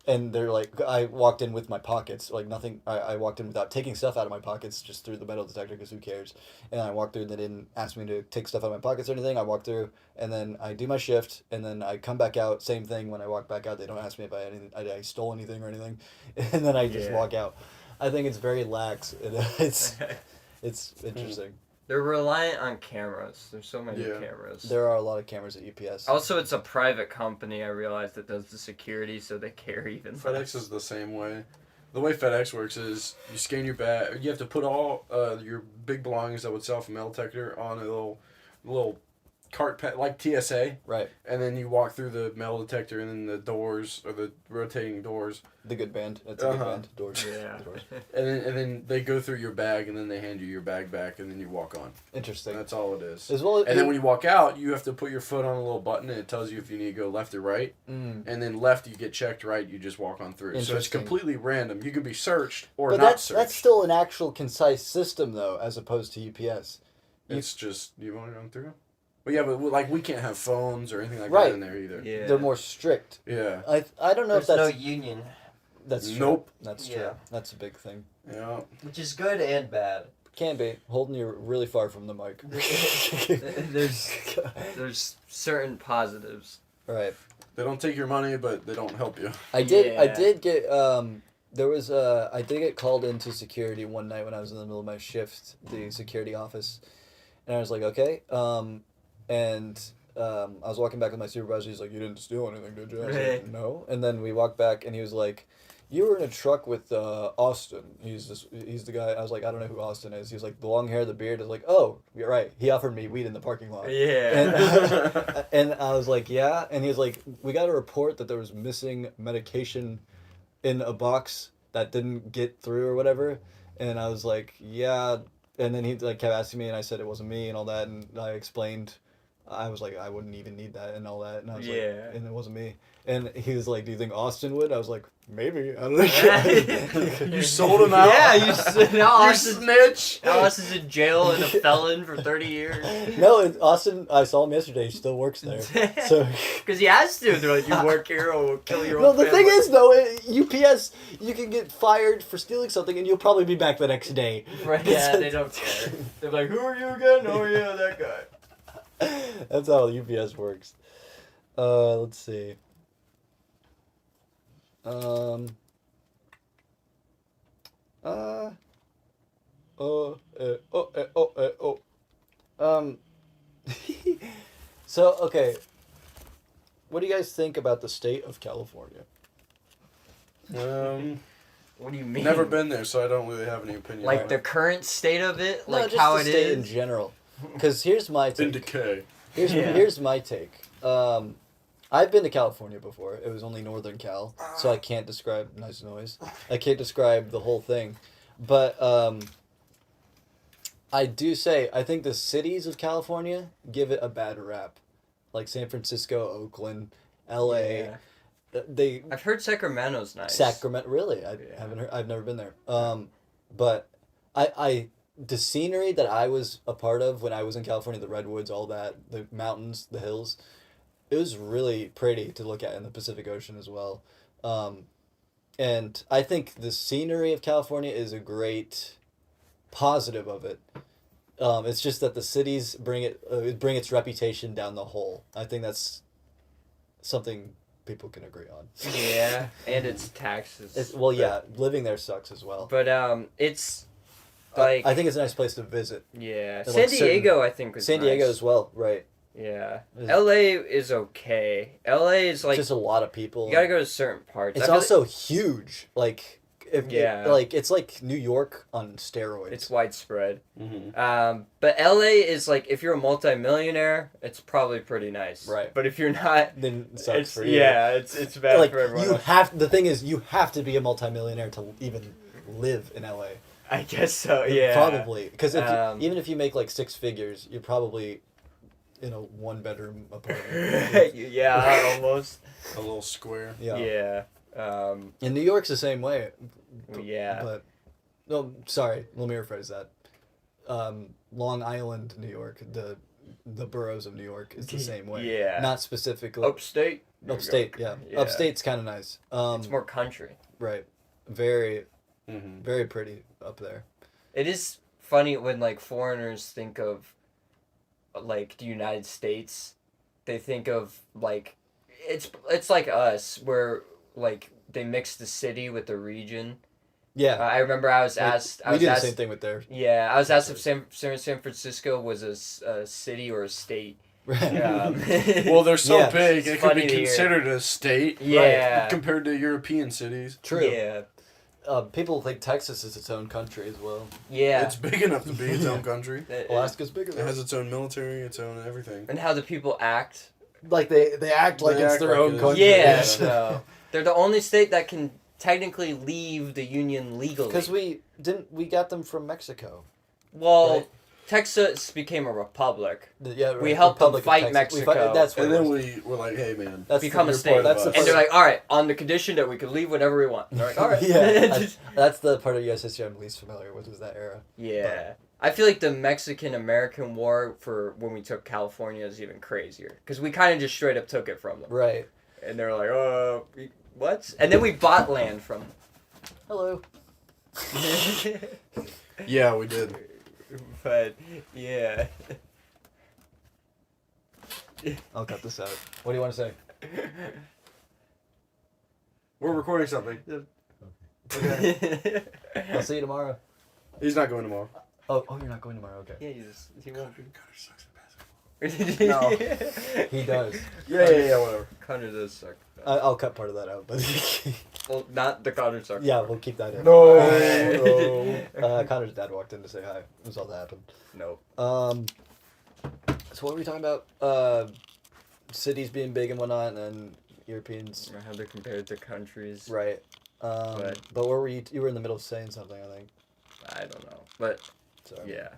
and they're like, I walked in with my pockets, like nothing. I walked in without taking stuff out of my pockets, just through the metal detector, because who cares? And I walked through, and they didn't ask me to take stuff out of my pockets or anything. I walked through, and then I do my shift, and then I come back out. Same thing when I walk back out. They don't ask me if I stole anything or anything, and then I just walk out. I think it's very lax. It's interesting. They're reliant on cameras. There's so many cameras. There are a lot of cameras at UPS. Also, it's a private company, I realized, that does the security, so they care even less. FedEx is the same way. The way FedEx works is you scan your bag. You have to put all your big belongings that would sell from metal detector on a little cart like TSA. Right. And then you walk through the metal detector, and then the doors, or the rotating doors. The good band. That's a good band. Doors. Yeah. Doors. And then they go through your bag, and then they hand you your bag back, and then you walk on. Interesting. And that's all it is. As well, and then when you walk out, you have to put your foot on a little button, and it tells you if you need to go left or right. And then left, you get checked. Right, you just walk on through. So it's completely random. You can be searched or not searched. That's still an actual concise system, though, as opposed to UPS. It's just, you want to go through? Well, yeah, but like we can't have phones or anything like that in there either. Yeah. They're more strict. Yeah. I don't know There's if that's... no union. That's true. Nope. That's true. Yeah. That's a big thing. Yeah. Which is good and bad. Can be. Holden, you're really far from the mic. There's certain positives. Right. They don't take your money, but they don't help you. I did get I did get called into security one night when I was in the middle of my shift, the security office, and I was like, okay, and I was walking back with my supervisor. He's like, you didn't steal anything, did you? I was like, no. And then we walked back, and he was like, you were in a truck with Austin. He's the guy. I was like, I don't know who Austin is. He was like, the long hair, the beard. I was like, oh, you're right. He offered me weed in the parking lot. Yeah. And I was like, yeah. And he was like, we got a report that there was missing medication in a box that didn't get through or whatever. And I was like, yeah. And then he like kept asking me, and I said it wasn't me and all that. And I explained, I was like, I wouldn't even need that and all that. And I was like, and it wasn't me. And he was like, do you think Austin would? I was like, maybe. I don't know. You sold him out? Yeah, you snitch. Now Austin's in jail and a felon for 30 years. No, Austin, I saw him yesterday. He still works there. So because he has to. They're like, you work here or we'll kill your no, own the family. thing is, though, UPS, you can get fired for stealing something, and you'll probably be back the next day. Right, yeah, they don't care. They're like, who are you again? Oh, yeah, that guy. That's how UPS works. Let's see. So, okay. What do you guys think about the state of California? What do you mean? Never been there, so I don't really have any opinion. Like the current state of it? No, Like just how the it state is? in general. Because here's my take. In decay. Here's my take. I've been to California before. It was only Northern Cal, so I can't describe nice noise. I can't describe the whole thing, but I do say I think the cities of California give it a bad rap, like San Francisco, Oakland, L.A. Yeah. I've heard Sacramento's nice. Sacramento, really? I haven't heard. I've never been there. But the scenery that I was a part of when I was in California, the redwoods, all that, the mountains, the hills, it was really pretty to look at in the Pacific Ocean as well. And I think the scenery of California is a great positive of it. It's just that the cities bring its reputation down the hole. I think that's something people can agree on. Yeah, and it's taxes. Living there sucks as well. But it's like I think it's a nice place to visit. Yeah, And, San Diego I think was San Diego nice. as well, right? Yeah, LA is okay. LA is like just a lot of people. You gotta go to certain parts. It's also huge. Like it's like New York on steroids. It's widespread. Mm-hmm. But LA is like if you're a multimillionaire, it's probably pretty nice. Right. But if you're not, then it sucks for you. Yeah, it's bad like, for everyone. The thing is, you have to be a multimillionaire to even live in LA. I guess so. Yeah. Probably because even if you make like 6 figures, you're probably in a 1-bedroom apartment. Yeah, almost. A little square. Yeah. Yeah. And New York's the same way. Yeah. But no, sorry. Let me rephrase that. Long Island, New York. the boroughs of New York is the same way. Yeah. Not specifically. Upstate. Upstate, yeah. Upstate's kind of nice. It's more country. Right. Very, very pretty up there. It is funny when like foreigners think of like the United States, they think of like it's like us where like they mix the city with the region. Yeah. I remember I was asked. We do the same thing with there. Yeah, I was asked if San Francisco was a city or a state. Right. Well, they're so big, It's it could be funny to hear. considered a state. Yeah. Right, compared to European cities. True. Yeah. People think Texas is its own country as well. Yeah. It's big enough to be its own country. Alaska's bigger. It has its own military, its own everything. And how the people act. Like they act like They it's act their like own it is. country. Yeah. So they're the only state that can technically leave the union legally. Because we got them from Mexico. Well, right? Texas became a republic. Yeah, right. We helped them Republic of fight Texas. Mexico. That's what And it then was. we were like, hey man, That's Become a you're state. part of us. And they're like, all right, on the condition that we can leave whenever we want. And they're like, all right. Yeah, that's the part of U.S. history I'm least familiar with, is that era. Yeah. I feel like the Mexican-American War for when we took California is even crazier. Because we kind of just straight up took it from them. Right. And they're like, what? And then we bought land from Hello. them. yeah, we did. But, yeah. I'll cut this out. What do you want to say? We're recording something. Okay. I'll see you tomorrow. He's not going tomorrow. Oh, you're not going tomorrow. Okay. Yeah, he won't be. Connor sucks at basketball. No. He does. Yeah, whatever. Connor does suck. I'll cut part of that out, but Well, not the Connor suck. yeah, we'll keep that in. No. Connor's dad walked in to say hi. That's all that happened. No. So what were we talking about? Cities being big and whatnot, and then Europeans. How they're compared to countries. Right. But what were you? You were in the middle of saying something, I think. I don't know. But, Sorry. yeah.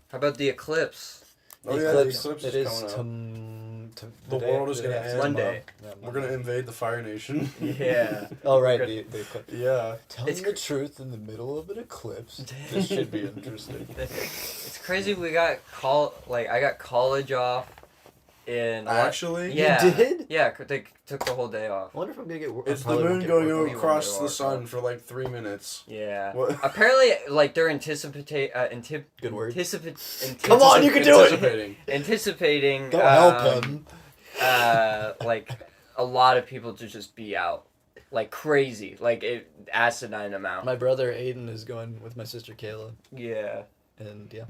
How about the eclipse? Oh yeah, the eclipse It is is coming up. the world is gonna end. Monday. Yeah, We're gonna invade the Fire Nation. Yeah. Oh right, We're the eclipse. Yeah. Telling the truth in the middle of an eclipse. This should be interesting. It's crazy. I got college off in. Actually, Yeah. You did? Yeah, they took the whole day off. I wonder if I'm gonna get. it's the probably won't moon get going work. across won't the get sun work. for like 3 minutes. Yeah. What? Apparently, like they're Good word. Come on, you can do it! Anticipating. Anticipating. Don't help him. Like a lot of people to just be out, like crazy, like asinine amount. My brother Aiden is going with my sister Kayla, Yeah. and yeah.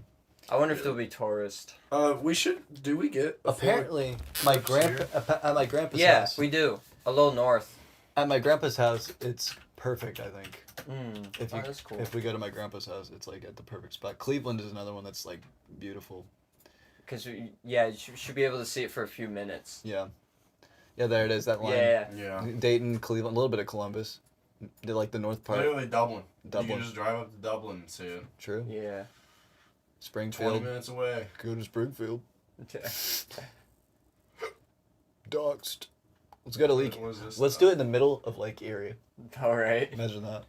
I wonder if there'll be tourists. We should. Do we get? Apparently, my grandpa at my grandpa's Yeah, house. we do. A little north. At my grandpa's house, it's perfect. I think. Mm. That's cool. If we go to my grandpa's house, it's like at the perfect spot. Cleveland is another one that's like beautiful. Because you should be able to see it for a few minutes. Yeah. Yeah, there it is. That line. Yeah. Yeah. Dayton, Cleveland, a little bit of Columbus. They like the north part. Literally Dublin. You Dublin. can just drive up to Dublin and see it. True. Yeah. 20 Springfield. minutes away. Go to Springfield. Doxed. Let's go to Lake. What is this Let's stuff? do it in the middle of Lake Erie. All right. Imagine that.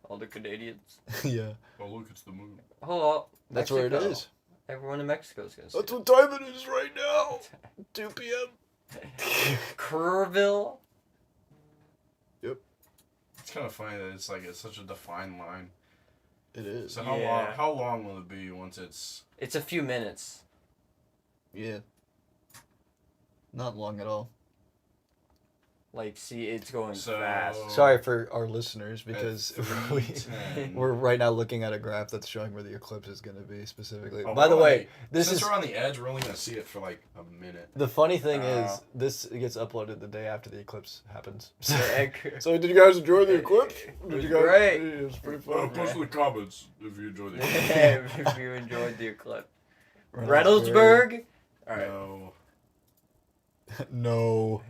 All the Canadians. Yeah. Oh look, it's the moon. Hold on. That's where it Mexico. is. Everyone in Mexico is gonna see. That's what time it is right now. 2 p.m. Kerrville. It's kind of funny that it's such a defined line. It is. So Yeah. how long will it be once it's? It's a few minutes. Yeah. Not long at all. Like, see, it's going So- fast. Sorry for our listeners because At we, 3:10. we're right now looking at a graph that's showing where the eclipse is going to be specifically. Oh, By the we're way, only- this since is we're on the edge, we're only gonna see it for like a minute. the funny thing is Oh. this gets uploaded the day after the eclipse happens. Yeah, So did you guys enjoy the eclipse? It Did was you guys? great. It was pretty Oh, fun. post in the comments if you enjoyed it. if you enjoyed the eclipse. Reynoldsburg? Alright. No. No.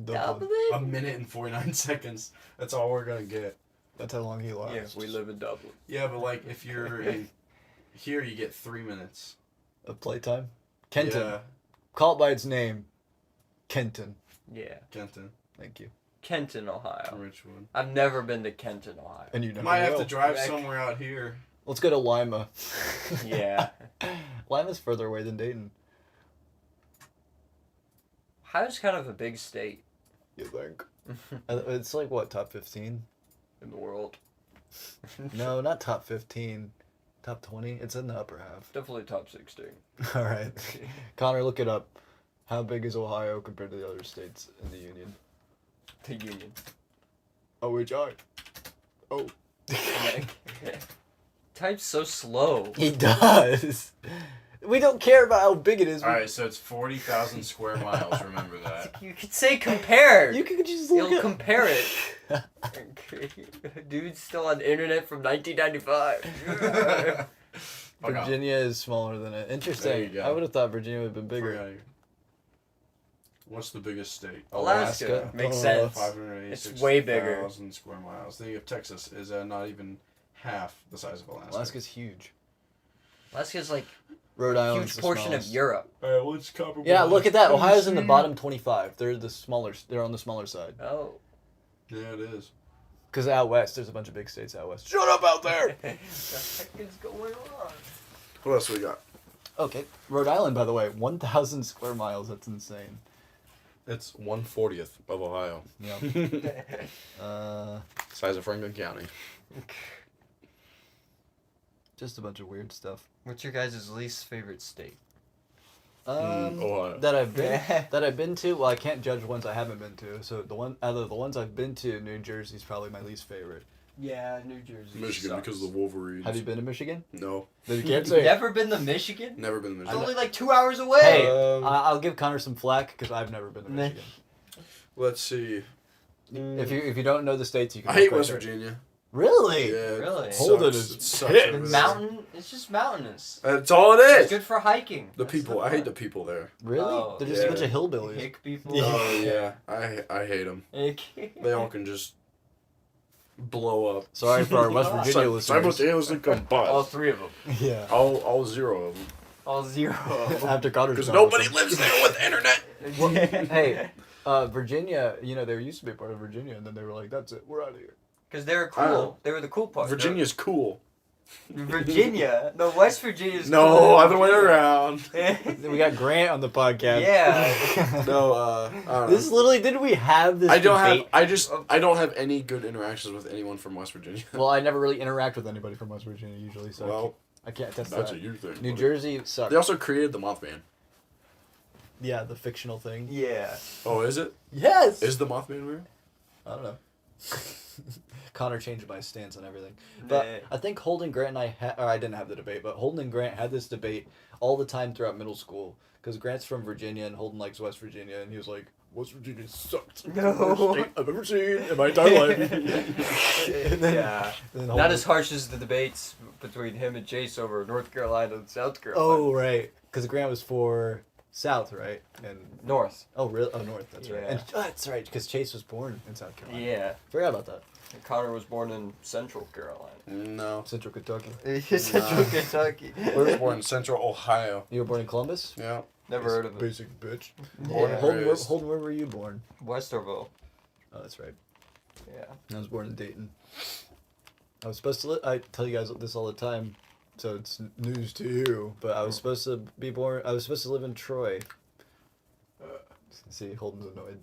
Dublin. A Dublin? minute and 49 seconds. That's all we're gonna get. That's how long he lost. Yeah, we live in Dublin. Yeah, but like if you're in here, you get 3 minutes. Of playtime. Kenton. Yeah, Call it by its name. Kenton. Yeah. Kenton, Thank you. Kenton, Ohio. Richwood. I've never been to Kenton, Ohio. And you never Might have will. to drive Back- somewhere out here. Let's go to Lima. Yeah. Plymouth's further away than Dayton. Ohio's kind of a big state. You think? It's like what, top 15 in the world. No, not top 15. Top 20. It's in the upper half. Definitely top 16. All right, Connor, look it up. How big is Ohio compared to the other states in the union? The union. OHI. Oh. Type's so slow. He does. We don't care about how big it is. All right, so it's 40,000 square miles. Remember that. You could say compare. You could just look It'll at... compare it. Dude's still on the internet from 1995. Virginia is smaller than it. Interesting. I would have thought Virginia would have been bigger. What's the biggest state? Alaska. Makes sense. 586,000 It's way bigger. square miles. Then you have Texas is not even half the size of Alaska. Alaska's huge. Alaska's like Rhode a Island's huge the portion of smallest. Europe. Let's cover. Yeah, look at that. Ohio's in the bottom 25. They're the smaller. They're on the smaller side. Oh. Yeah, it is. Because out west, there's a bunch of big states out west. Shut up out there! What the heck is going on? What else we got? Okay. Rhode Island, by the way, 1,000 square miles. That's insane. It's 1/40th of Ohio. Yeah. Size of Franklin County. Just a bunch of weird stuff. What's your guys' least favorite state? Ohio. That I've been to. Well, I can't judge ones I haven't been to. So out of the ones I've been to, New Jersey's probably my least favorite. Yeah, New Jersey. Michigan sucks. because of the Wolverines. Have you been to Michigan? No. Then you can't say. Never been to Michigan? Never been to It's Michigan. only like 2 hours away. Hey, I'll give Connor some flack because I've never been to Michigan. Let's see. If you don't know the states, you can. I hate look right West there. Virginia. Really? Yeah. Really? Holden Sucks. is It sucks pissed. over there. Mountain? It's just mountainous. That's all it It's is. good for hiking. The That's people. the I hate the fun. people there. Really? Oh, They're just a yeah. bunch of hillbillies. Hick people. Oh yeah. I hate them. They all can just blow up. Sorry for our West Virginia listeners. Simultaneously combust. All three of them. Yeah. All zero of them. All zero. After Connor's Because gone nobody with lives there with internet. Hey, Virginia, they used to be a part of Virginia, and then they were like, that's it, we're out of here. Because they were cool. They were the cool part. Virginia's cool. Virginia? No, West Virginia's cool. No, other way around. We got Grant on the podcast. Yeah. No, I don't know. This literally, didn't we have this I don't debate? I don't have any good interactions with anyone from West Virginia. Well, I never really interact with anybody from West Virginia usually, so Well, I can't test that's that. a you thing. New buddy. Jersey sucks. They also created the Mothman. Yeah, the fictional thing. Yeah. Oh, is it? Yes! Is the Mothman real? I don't know. Connor changed my stance on everything. But Nah. I think Holden, Grant, and I didn't have the debate, but Holden and Grant had this debate all the time throughout middle school. Because Grant's from Virginia and Holden likes West Virginia, and he was like, West Virginia sucked. No. Worst state I've ever seen in my entire life. And then- Yeah. and then Not Holden- as harsh as the debates between him and Chase over North Carolina and South Carolina. Oh, right. Because Grant was for South, right? And North. Oh, really? Oh, North. That's right. Yeah. And that's right, because Chase was born in South Carolina. Yeah. Forgot about that. And Connor was born in Central Carolina. No. Central Kentucky. Central Kentucky. I was born in Central Ohio. You were born in Columbus? Yeah. Never heard of it. Basic bitch. Born and Holden, raised. where were you born? Westerville. Oh, that's right. Yeah. I was born in Dayton. I was supposed to I tell you guys this all the time, so it's news to you, but I was supposed to live in Troy. See, Holden's annoyed.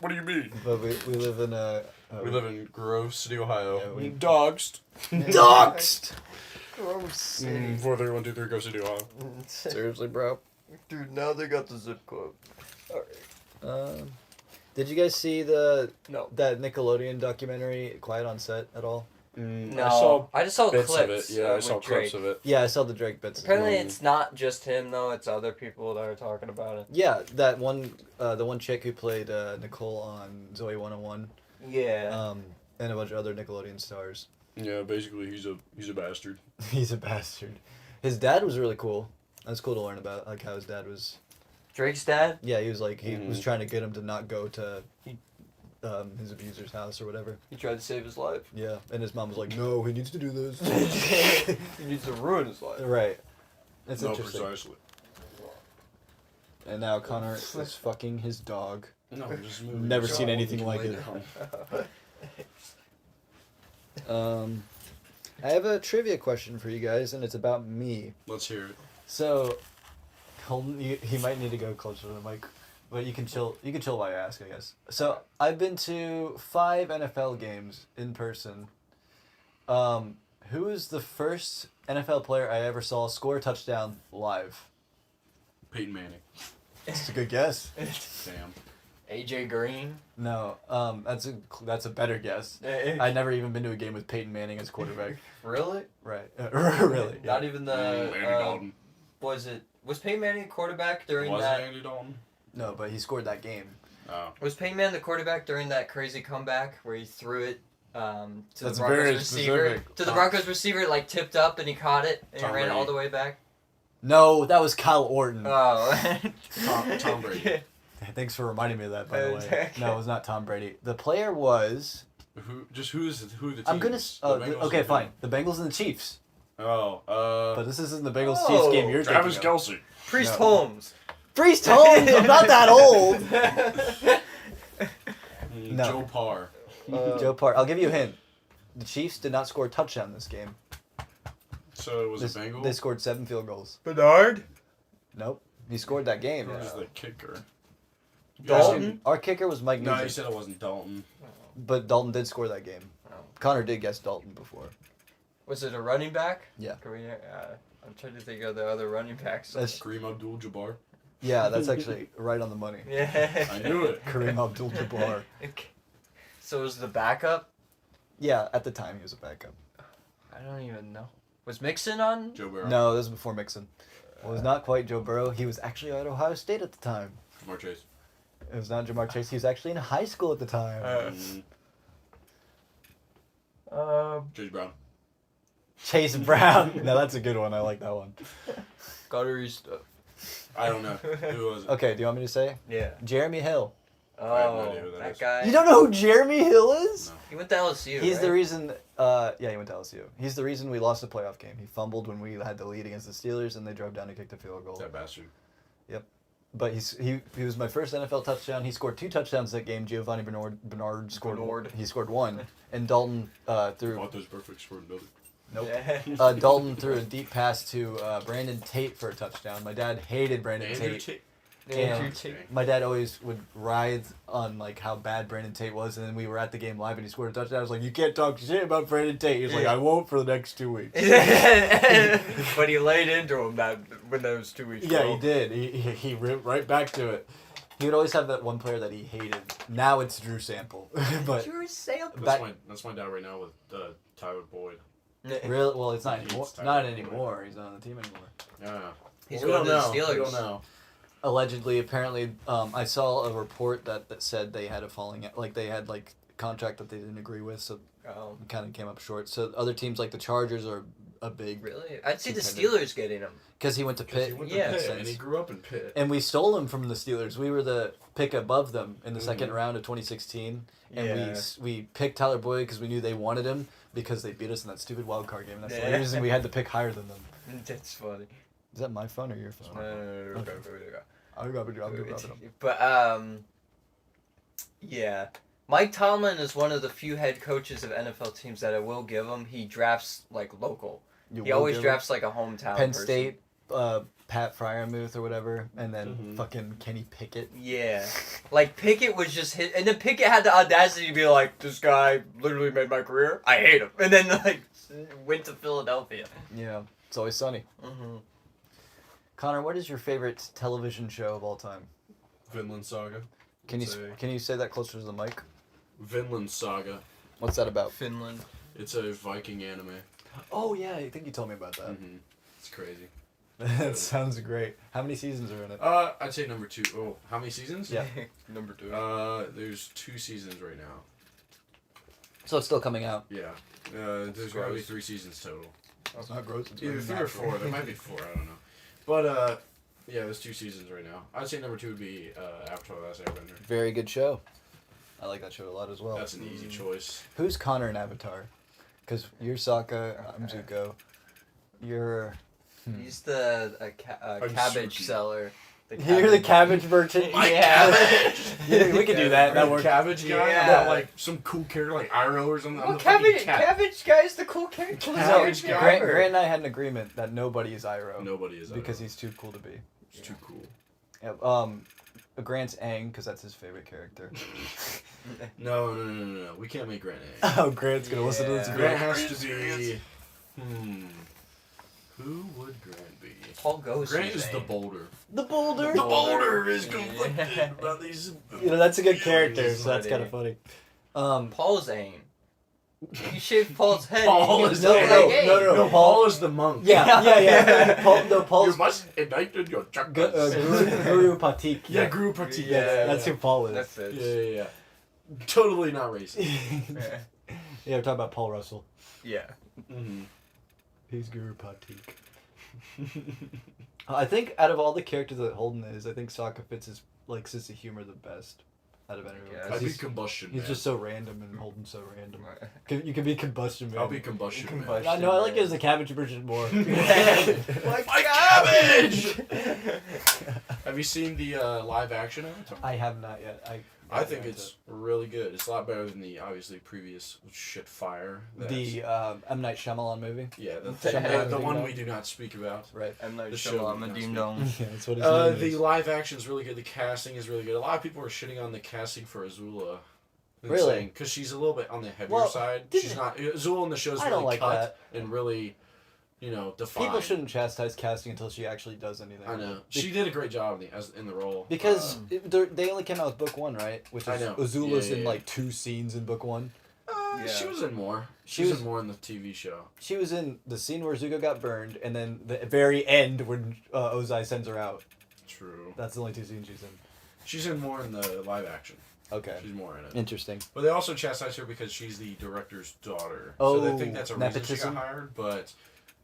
What do you mean? But we live in We live in Grove City, Ohio. Yeah, we- Doxed. Doxed! Gross. 43123 Grove City, Ohio. Seriously, bro. Dude, now they got the zip code. Alright. Did you guys see No. that Nickelodeon documentary, Quiet on Set, at all? No. I just saw Bits clips. of it. Yeah, I saw with clips Drake. of it. Yeah, I saw the Drake bits. Apparently, it's not just him though. It's other people that are talking about it. Yeah, that one, the one chick who played Nicole on Zoe 101, Yeah. and a bunch of other Nickelodeon stars. Yeah, basically he's a bastard. He's a bastard. His dad was really cool. That's cool to learn about, like how his dad was. Drake's dad. Yeah, he was like he was Mhm. trying to get him to not go to his abuser's house or whatever. He tried to save his life. Yeah, and his mom was like, "No, he needs to do this." He needs to ruin his life. Right. That's No, interesting. precisely. And now Connor is fucking his dog. No, just moving. Never So seen anything we can like lay it. down. I have a trivia question for you guys, and it's about me. Let's hear it. So, Holden, he might need to go closer to the mic, but you can chill. You can chill while you ask, I guess. So I've been to 5 NFL games in person. Who is the first NFL player I ever saw score a touchdown live? Peyton Manning. That's a good guess. Damn. AJ Green. No, that's a better guess. I'd never even been to a game with Peyton Manning as quarterback. Really? Right. Really. Yeah. Not even the. Andy Dalton. Was Peyton Manning quarterback during Was that? it Andy Dalton? No, but he scored that game. Oh. Was Peyton Manning the quarterback during that crazy comeback where he threw it to That's the very Broncos receiver? specific. To the Broncos receiver, it, like tipped up and he caught it and Tom he ran Brady. all the way back. No, that was Kyle Orton. Oh. Tom Brady. Thanks for reminding me of that, by the way. Okay. No, it was not Tom Brady. The player was. Who the teams? I'm gonna. The Bengals Okay, or fine. The Bengals and the Chiefs. Oh, But this isn't the Bengals Oh, Chiefs game you're Travis thinking of. Kelce. Priest No. Holmes. Priest Holmes. I'm not that old. No. Joe Parr. Joe Parr. I'll give you a hint. The Chiefs did not score a touchdown this game. So it was a Bengal? They scored 7 field goals. Bernard. Nope. He scored that game. Who was the kicker? Dalton? Our kicker was Mike No, Nugent. you said it wasn't Dalton. But Dalton did score that game. Oh. Connor did guess Dalton before. Was it a running back? Yeah. Can we, I'm trying to think of the other running backs. That's, Kareem Abdul-Jabbar. yeah, that's actually right on the money. Yeah. I knew it. Kareem Abdul-Jabbar. So was the backup? Yeah, at the time he was a backup. I don't even know. Was Mixon on? Joe Burrow. No, this was before Mixon. It was not quite Joe Burrow. He was actually at Ohio State at the time. Jamar Chase. It was not Jamar Chase. He was actually in high school at the time. Chase Brown. Chase Brown. No, that's a good one. I like that one. Guttery stuff. I don't know. Who was it? Okay, do you want me to say? Yeah. Jeremy Hill. I have no Oh, idea who that that is. guy. You don't know who Jeremy Hill is? No. He went to LSU. He's the right? reason. Yeah, he went to LSU. He's the reason we lost the playoff game. He fumbled when we had the lead against the Steelers, and they drove down to kick the field goal. That bastard. But he was my first NFL touchdown. He scored 2 touchdowns that game. Giovanni Bernard scored. Bernard. He scored 1, and Dalton threw. Thought those perfect for another. Nope. Yeah. Dalton threw a deep pass to Brandon Tate for a touchdown. My dad hated Brandon Andrew Tate. Tate. Andrew And Tate. my dad always would writhe on like how bad Brandon Tate was, and then we were at the game live, and he scored a touchdown. I was like, "You can't talk shit about Brandon Tate." He was like, "I won't for the next 2 weeks." But he laid into him that when those 2 weeks. Yeah, ago. he did. He ripped right back to it. He would always have that one player that he hated. Now it's Drew Sample, but Drew Sample. That's my dad right now with Tyler Boyd. really, well, it's not He anymore. hates Tyler Not Boyd. anymore. He's not on the team anymore. Yeah. He's we going don't to the know. We Steelers. don't know. Allegedly, apparently, I saw a report that said they had a falling out, like they had like a contract that they didn't agree with, so Oh, it kind of came up short. So other teams like the Chargers are a big really? I'd see the Contender. Steelers getting him. because he went to Pitt. He went Yeah. to Pitt, Makes and he sense. grew up in Pitt. And we stole him from the Steelers. We were the pick above them in the second Mhm. round of 2016, and Yeah. we picked Tyler Boyd because we knew they wanted him because they beat us in that stupid wild card game. And that's the Yeah. reason we had to pick higher than them. That's funny. Is that my phone or your phone? Okay. I'll grab it. But yeah, Mike Tomlin is one of the few head coaches of NFL teams that I will give him. He drafts like local. You He will always give drafts like a hometown. Penn person. State, Pat Fryermuth or whatever, and then Mhm. fucking Kenny Pickett. Yeah, like Pickett was just hit, and then Pickett had the audacity to be like, "This guy literally made my career. I hate him," and then like went to Philadelphia. Yeah, it's always sunny. Mm-hmm. Connor, what is your favorite television show of all time? Vinland Saga. Can you It's a- can you say that closer to the mic? Vinland Saga. What's that about? Finland. It's a Viking anime. Oh yeah, I think you told me about that. Mm-hmm. It's crazy. That sounds great. How many seasons are in it? I'd say number 2. Oh, how many seasons? Yeah. Number 2. There's 2 seasons right now. So it's still coming out. Yeah. There's gotta be gross. 3 seasons total. It's not gross. It's Either 3 or 4. There might be 4. I don't know. But yeah, there's 2 seasons right now. I'd say number 2 would be Avatar: The Last Airbender. Very good show. I like that show a lot as well. That's an easy choice. Who's Connor in Avatar? Because you're Sokka, I'm Zuko. You're... He's the I'm cabbage Suki. seller You're the cabbage merchant. Yeah. Yeah, we could do that. That works. Cabbage guy. Yeah. About, like some cool character like Iroh or something. Well, cabbage guy's the cool character. No, Cabbage guy. Grant and I had an agreement that nobody is Iroh. Nobody is because Iroh. he's too cool to be. He's too cool. Yeah, Grant's Aang because that's his favorite character. No. We can't make Grant A. Oh, Grant's gonna listen to this. Yeah. Grant Video. has to be. Who would Grant be? Paul goes. Grant is the boulder. The boulder. The boulder is conflicted about these. You know that's a good character, He's so that's kind funny. of funny. Paul's aim. You shave Paul's head. Paul and is you no, look no, like Aang. no. Paul is the monk. Yeah. Paul's You must ignite your chakras. Guru Patik. Yeah, Guru Pratik. Yeah, That's who Paul is. That fits. Yeah. Totally not racist. Yeah, we're talking about Paul Russell. Yeah. Mm-hmm. He's Guru Patik. I think out of all the characters that Holden is, I think Sokka fits his like sense of humor the best out of anyone. Yeah. 'Cause I'd be he's, Combustion he's Man. just so random and Holden's so random. You can be Combustion Man. I'll be Combustion Man. Combustion. No, I like it as the cabbage version more. My cabbage! Have you seen the live action Avatar? I have not yet. I think it's really good. It's a lot better than the obviously previous shit fire. the M. Night Shyamalan movie. Yeah, the Shyamalan one Ding we do not speak about. Right. I'm not The sure show I'm a we ding don't dong. Yeah, that's what his name The is. live action is really good. The casting is really good. A lot of people are shitting on the casting for Azula. Really? Because she's a little bit on the heavier Well, side. didn't- She's not. Azula in the show is I really don't like cut and really, defined. People shouldn't chastise casting until she actually does anything. I know. She did a great job in the role. Because they only came out with book one, right? Which is I know. Azula's Yeah, in yeah. like 2 scenes in book one. She was in more. She She was was- in more in the TV show. She was in the scene where Zuko got burned, and then the very end when Ozai sends her out. True. That's the only 2 scenes she's in. She's in more in the live action. Okay. She's more in it. Interesting. But they also chastise her because she's the director's daughter. Oh, so they think that's a reason nepotism? she got hired. But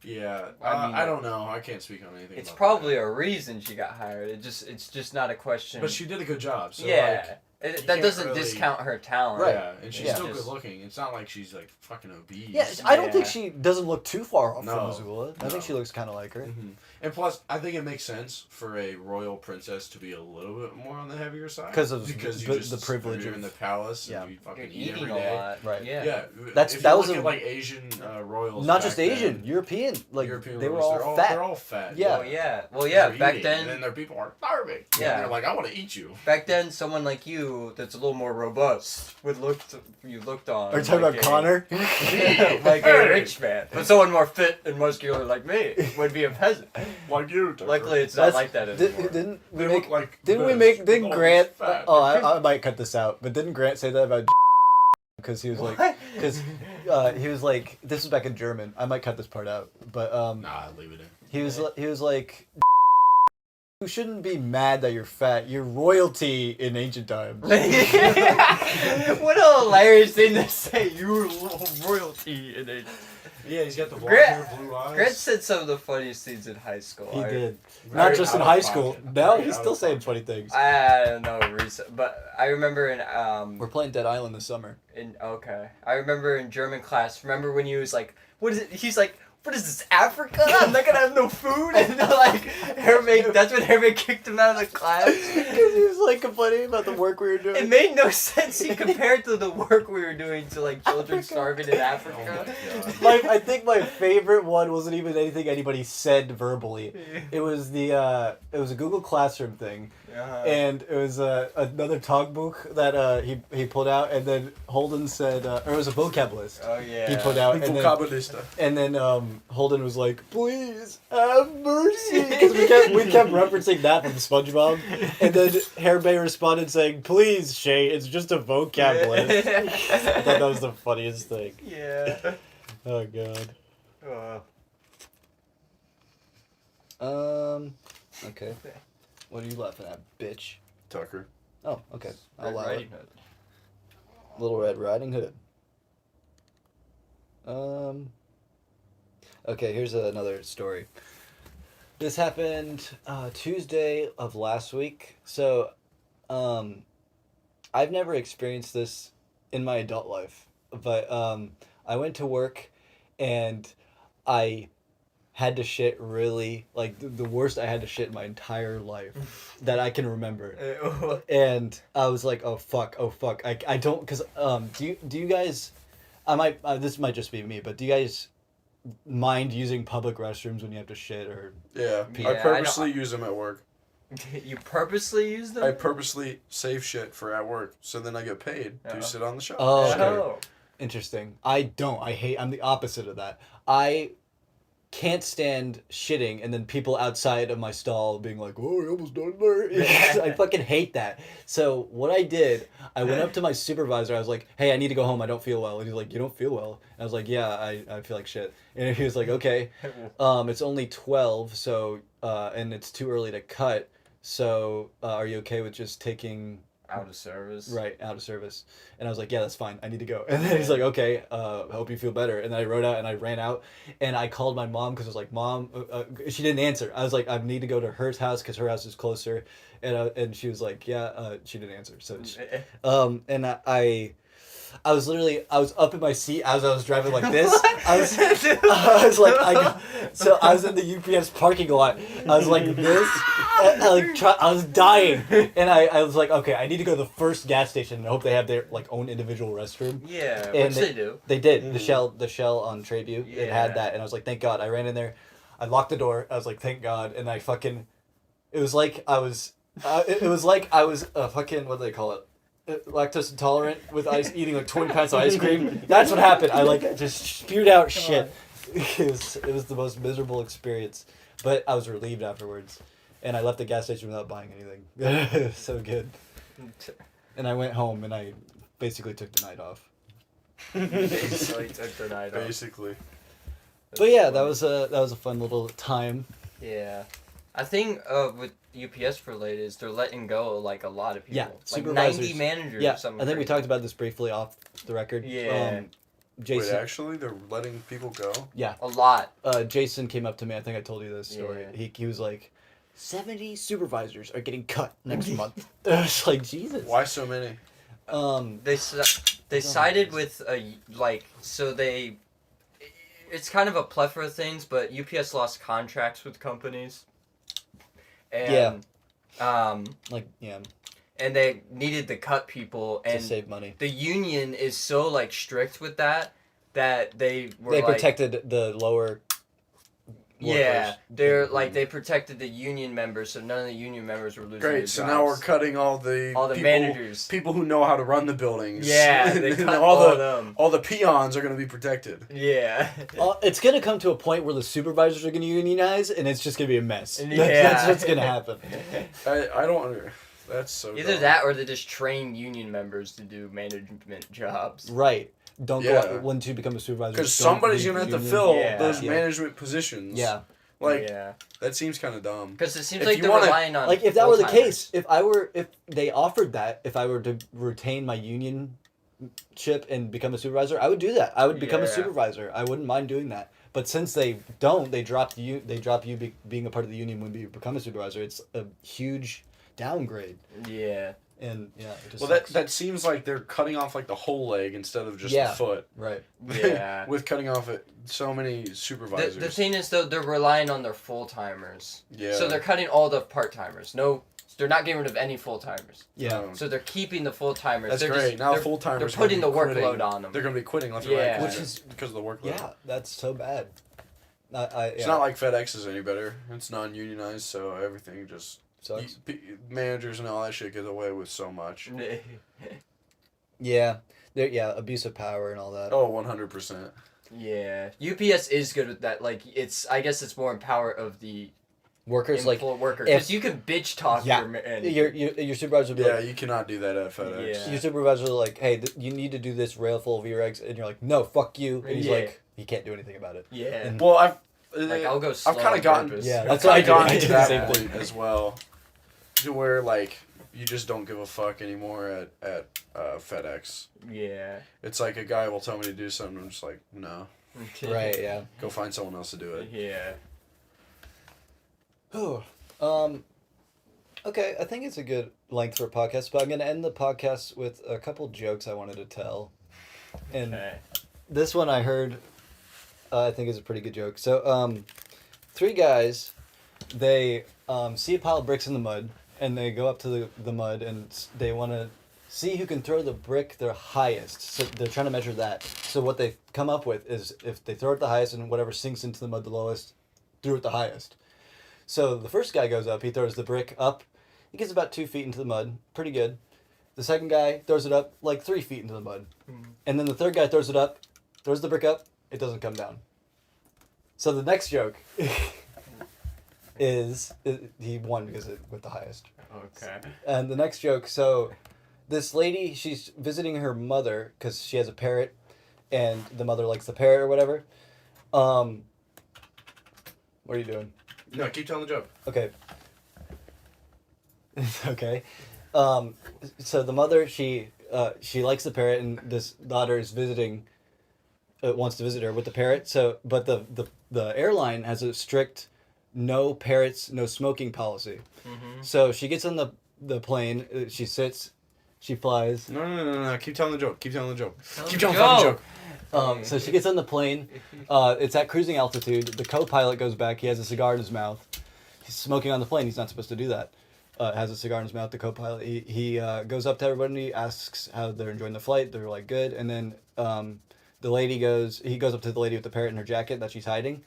yeah, I mean, I don't know. I can't speak on anything. It's about probably that. a reason she got hired. It's just not a question. But she did a good job. So yeah. Like, That can't doesn't really- discount her talent. Right. Yeah, and she's Yeah. still Just- good looking. It's not like she's like fucking obese. Yeah, I don't think Yeah. she doesn't look too far off No. from Azula. I No. think she looks kind of like her. hmm And plus, I think it makes sense for a royal princess to be a little bit more on the heavier side 'Cause of because you the just privilege you're of- in the palace yeah. and you You're fucking eat eating every a day. lot. Right. Yeah. Yeah, That's- if that you was look a- at like Asian royals. Not back just Asian, then, European. Like European they were royals, all they're fat. all fat. Yeah. Well, yeah. Well, yeah. They're Back eating, and then then, their people are starving. Yeah. And they're like, I want to eat you. back then, someone like you that's a little more robust would you looked on. Are you talking like about Connor? like a rich man, but someone more fit and muscular like me would be a peasant. Like you. Tucker. Luckily, it's not like that anymore. Didn't we They make? look like Didn't we this, make? with Didn't all this Grant? fat. Oh, I might cut this out. But didn't Grant say that about? Because he was like, What? because he was like, this was back in German. I might cut this part out. But Nah, leave it in. he was like, you shouldn't be mad that you're fat. You're royalty in ancient times. What a hilarious thing to say. You're royalty in it. Yeah, he's got the blonde Grant- hair, blue eyes. Grant said some of the funniest things in high school. He I- did. Very Not just in out of high school. pocket. Now Very he's out still of saying pocket. funny things. I don't know recent, but I remember We're playing Dead Island this summer. I remember in German class. Remember when he was like, "What is it?" He's like, "What is this, Africa? I'm not gonna have no food." And like, Hermé, that's when Hermé kicked him out of the class. Because he was like complaining about the work we were doing. It made no sense. He compared to the work we were doing to like children Africa. starving in Oh Africa. my god. I think my favorite one wasn't even anything anybody said verbally. It was a Google Classroom thing, and it was another talkbook that he pulled out, and then Holden said, or it was a vocab list Oh yeah. he put out, and then Holden was like, "Please have mercy," because we kept referencing that from SpongeBob, and then Hermé responded saying, "Please, Shay, it's just a vocab list." I thought that was the funniest thing. Yeah. Oh god. Okay. What are you laughing at, bitch? Tucker. Oh, okay. I'll Red allow Riding it. Hood. Little Red Riding Hood. Okay, here's another story. This happened Tuesday of last week. So, I've never experienced this in my adult life, but I went to work and I had to shit really, like, the worst I had to shit in my entire life that I can remember. And I was like, oh fuck, I don't, because do you guys, this might just be me, but do you guys mind using public restrooms when you have to shit or Yeah, Yeah, I purposely use them at work. You purposely use them? I purposely save shit for at work, so then I get paid to sit on the shelf. Oh, Shit. Oh. interesting. I'm the opposite of that. I can't stand shitting and then people outside of my stall being like, oh, you almost done there. I fucking hate that. So what I did, I went up to my supervisor. I was like, hey, I need to go home. I don't feel well. And he's like, you don't feel well? And I was like, yeah, I feel like shit. And he was like, okay, it's only 12, so and it's too early to cut. So are you okay with just taking Out of service. Right, out of service. And I was like, yeah, that's fine. I need to go. And then he's like, okay, I hope you feel better. And then I wrote out and I ran out and I called my mom because I was like, Mom, she didn't answer. I was like, I need to go to her house because her house is closer. And she was like, yeah, she didn't answer. So, and I was up in my seat as I was driving like this. I was in the UPS parking lot. I was like this. I was dying, and I was like, okay, I need to go to the first gas station and hope they have their like own individual restroom. Yeah, And which they do. They did. The Shell on Trayview. Yeah. It had that, and I was like, thank God. I ran in there, I locked the door. I was like, thank God, and I fucking. It was like I was. It was like I was fucking, what do they call it? Lactose intolerant with eating like 20 pounds of ice cream. That's what happened. I like just spewed out shit. It was the most miserable experience, but I was relieved afterwards, and I left the gas station without buying anything. It was so good. And I went home and I basically took the night off. Basically took the night off. Basically. But yeah, that was a fun little time. Yeah. I think with UPS related is they're letting go like a lot of people. Yeah, like supervisors. 90 managers Yeah, or something. I think we crazy. talked about this briefly off the record. Yeah. Jason. Wait, actually, they're letting people go? Yeah. A lot. Jason came up to me. I think I told you this story. Yeah. He was like, 70 supervisors are getting cut next month. I was like, Jesus. Why so many? They sided with it's kind of a plethora of things, but UPS lost contracts with companies. And, yeah. And they needed to cut people and To save money. the union is so like strict with that they were They like, protected the lower yeah, workers. they're like they protected the union members, so none of the union members were losing their Great, so now we're jobs. cutting all the managers. people who know how to run the buildings. Yeah, they And cut all all the of them. all the peons are going to be protected. Yeah. It's going to come to a point where the supervisors are going to unionize, and it's just going to be a mess. Yeah. That's what's going to happen. I don't. That's so. Either dumb. that or they just train union members to do management jobs. Right. Don't Yeah. go out once you become a supervisor. Because don't somebody's leave going to have to union. fill Yeah. those Yeah. management positions. Yeah. Like yeah. that seems kind of dumb. Because it seems If like you they're wanna- relying on Like, if that were the full-timers. case, if they offered that, if I were to retain my union ship and become a supervisor, I would do that. I would become a Yeah. supervisor. I wouldn't mind doing that. But since they don't, they drop you being a part of the union when you become a supervisor. It's a huge downgrade. Yeah. And yeah, it just Well, sucks. that seems like they're cutting off like the whole leg instead of just Yeah. the foot. Right. Yeah. With cutting off so many supervisors. The thing is, though, they're relying on their full-timers. Yeah. So they're cutting all the part-timers. No, they're not getting rid of any full-timers. Yeah. Um, So they're keeping the full-timers. That's they're great. Just, now they're, full timers. they're putting the workload on them. They're going to be quitting left and Yeah. right. Which is- because of the workload. Yeah, that's so bad. It's not like FedEx is any better. It's non-unionized, so everything just sucks. managers and all that shit get away with so much. Yeah, abuse of power and all that. Oh, 100%. Yeah. UPS is good with that. Like, I guess it's more in power of the Workers like worker. if- Because you can bitch talk Yeah. your your supervisor would be Yeah, like, you cannot do that at FedEx. Yeah. your supervisor will like, hey, you need to do this rail full of your eggs, and you're like, no, fuck you, and he's Yeah. like, he can't do anything about it. Yeah. And- Well, Like, I'll go slow I've kind on of gotten. purpose. Yeah, I've that's kinda what I do. gotten I to do the that same point thing. as well, to where like you just don't give a fuck anymore at FedEx. Yeah. It's like a guy will tell me to do something, I'm just like, no, Right? Yeah. go find someone else to do it. Yeah. Okay, I think it's a good length for a podcast, but I'm gonna end the podcast with a couple jokes I wanted to tell, and Okay. this one I heard, I think is a pretty good joke. So, three guys, they see a pile of bricks in the mud, and they go up to the mud, and they want to see who can throw the brick their highest. So they're trying to measure that. So what they come up with is if they throw it the highest and whatever sinks into the mud the lowest, threw it the highest. So the first guy goes up, he throws the brick up, he gets about 2 feet into the mud, pretty good. The second guy throws it up like 3 feet into the mud. And then the third guy throws it up, throws the brick up, it doesn't come down. So the next joke is he won because it went the highest. Okay. And the next joke, so this lady, she's visiting her mother because she has a parrot, and the mother likes the parrot or whatever. What are you doing? No, keep telling the joke. Okay. Okay. So the mother, she likes the parrot, and this daughter is wants to visit her with the parrot. So, but the airline has a strict no parrots, no smoking policy. Mm-hmm. So she gets on the plane, she sits, she flies. No. Keep telling the joke. Keep telling the joke. Keep telling the joke. So she gets on the plane. It's at cruising altitude. The co-pilot goes back. He has a cigar in his mouth. He's smoking on the plane. He's not supposed to do that. Has a cigar in his mouth. The co-pilot. He goes up to everybody, asks how they're enjoying the flight. They're like good. And then the lady goes. He goes up to the lady with the parrot in her jacket that she's hiding.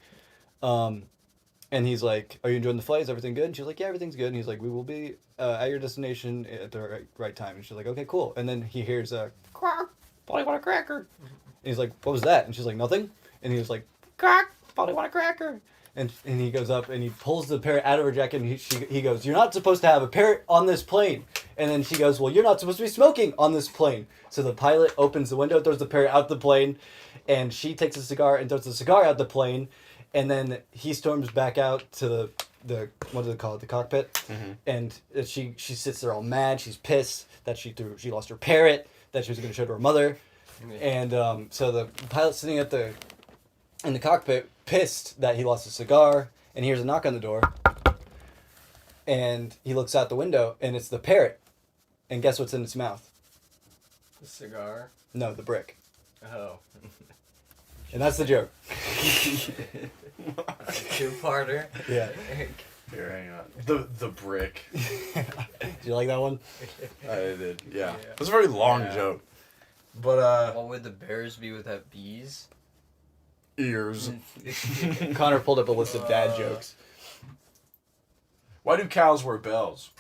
And he's like, "Are you enjoying the flight? Is everything good?" And she's like, "Yeah, everything's good." And he's like, "We will be at your destination at the right time." And she's like, "Okay, cool." And then he hears a quack. Probably want a cracker. And he's like, "What was that?" And she's like, "Nothing." And he was like, "Crack. Probably want a cracker." And he goes up and he pulls the parrot out of her jacket, and he goes, "You're not supposed to have a parrot on this plane." And then she goes, "Well, you're not supposed to be smoking on this plane." So the pilot opens the window, throws the parrot out the plane, and she takes a cigar and throws the cigar out the plane. And then he storms back out to the what do they call it, the cockpit, and she sits there all mad. She's pissed that she lost her parrot that she was going to show to her mother, and so the pilot's sitting in the cockpit, pissed that he lost a cigar, and he hears a knock on the door, and he looks out the window, and it's the parrot, and guess what's in its mouth? The cigar? No, the brick. Oh. And that's the joke. Two-parter. Yeah. Here, hang on. The brick. Did you like that one? I did. Yeah. It was a very long joke. But what would the bears be without bees? ears. Connor pulled up a list of dad jokes. Why do cows wear bells?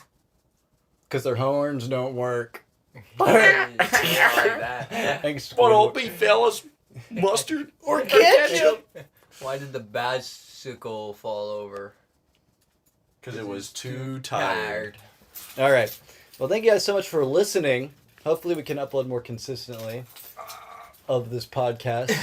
Because their horns don't work. Yeah, like that. Thanks. What'll it be, fellas? Mustard or ketchup? Why did the bicycle fall over? Because it was too tired. All right. Well, thank you guys so much for listening. Hopefully we can upload more consistently of this podcast.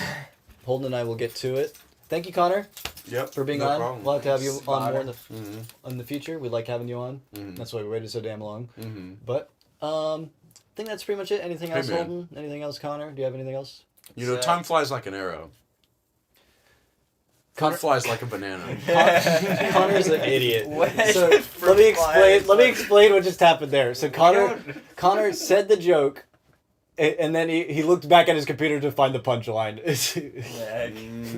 Holden and I will get to it. Thank you, Connor. Yep. For being no on. problem. We'll have to have you on more Mm-hmm. in the future. We'd like having you on. Mm-hmm. That's why we waited so damn long. Mm-hmm. But I think that's pretty much it. Anything else, man. Holden? Anything else, Connor? Do you have anything else? You know, time flies like an arrow. Time flies like a banana. Connor's an idiot. What? So let me explain what just happened there. So Connor said the joke, and then he looked back at his computer to find the punchline.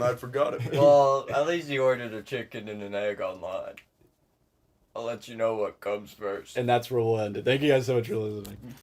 I forgot it. Well, at least you ordered a chicken and an egg online. I'll let you know what comes first. And that's where we'll end it. Thank you guys so much for listening.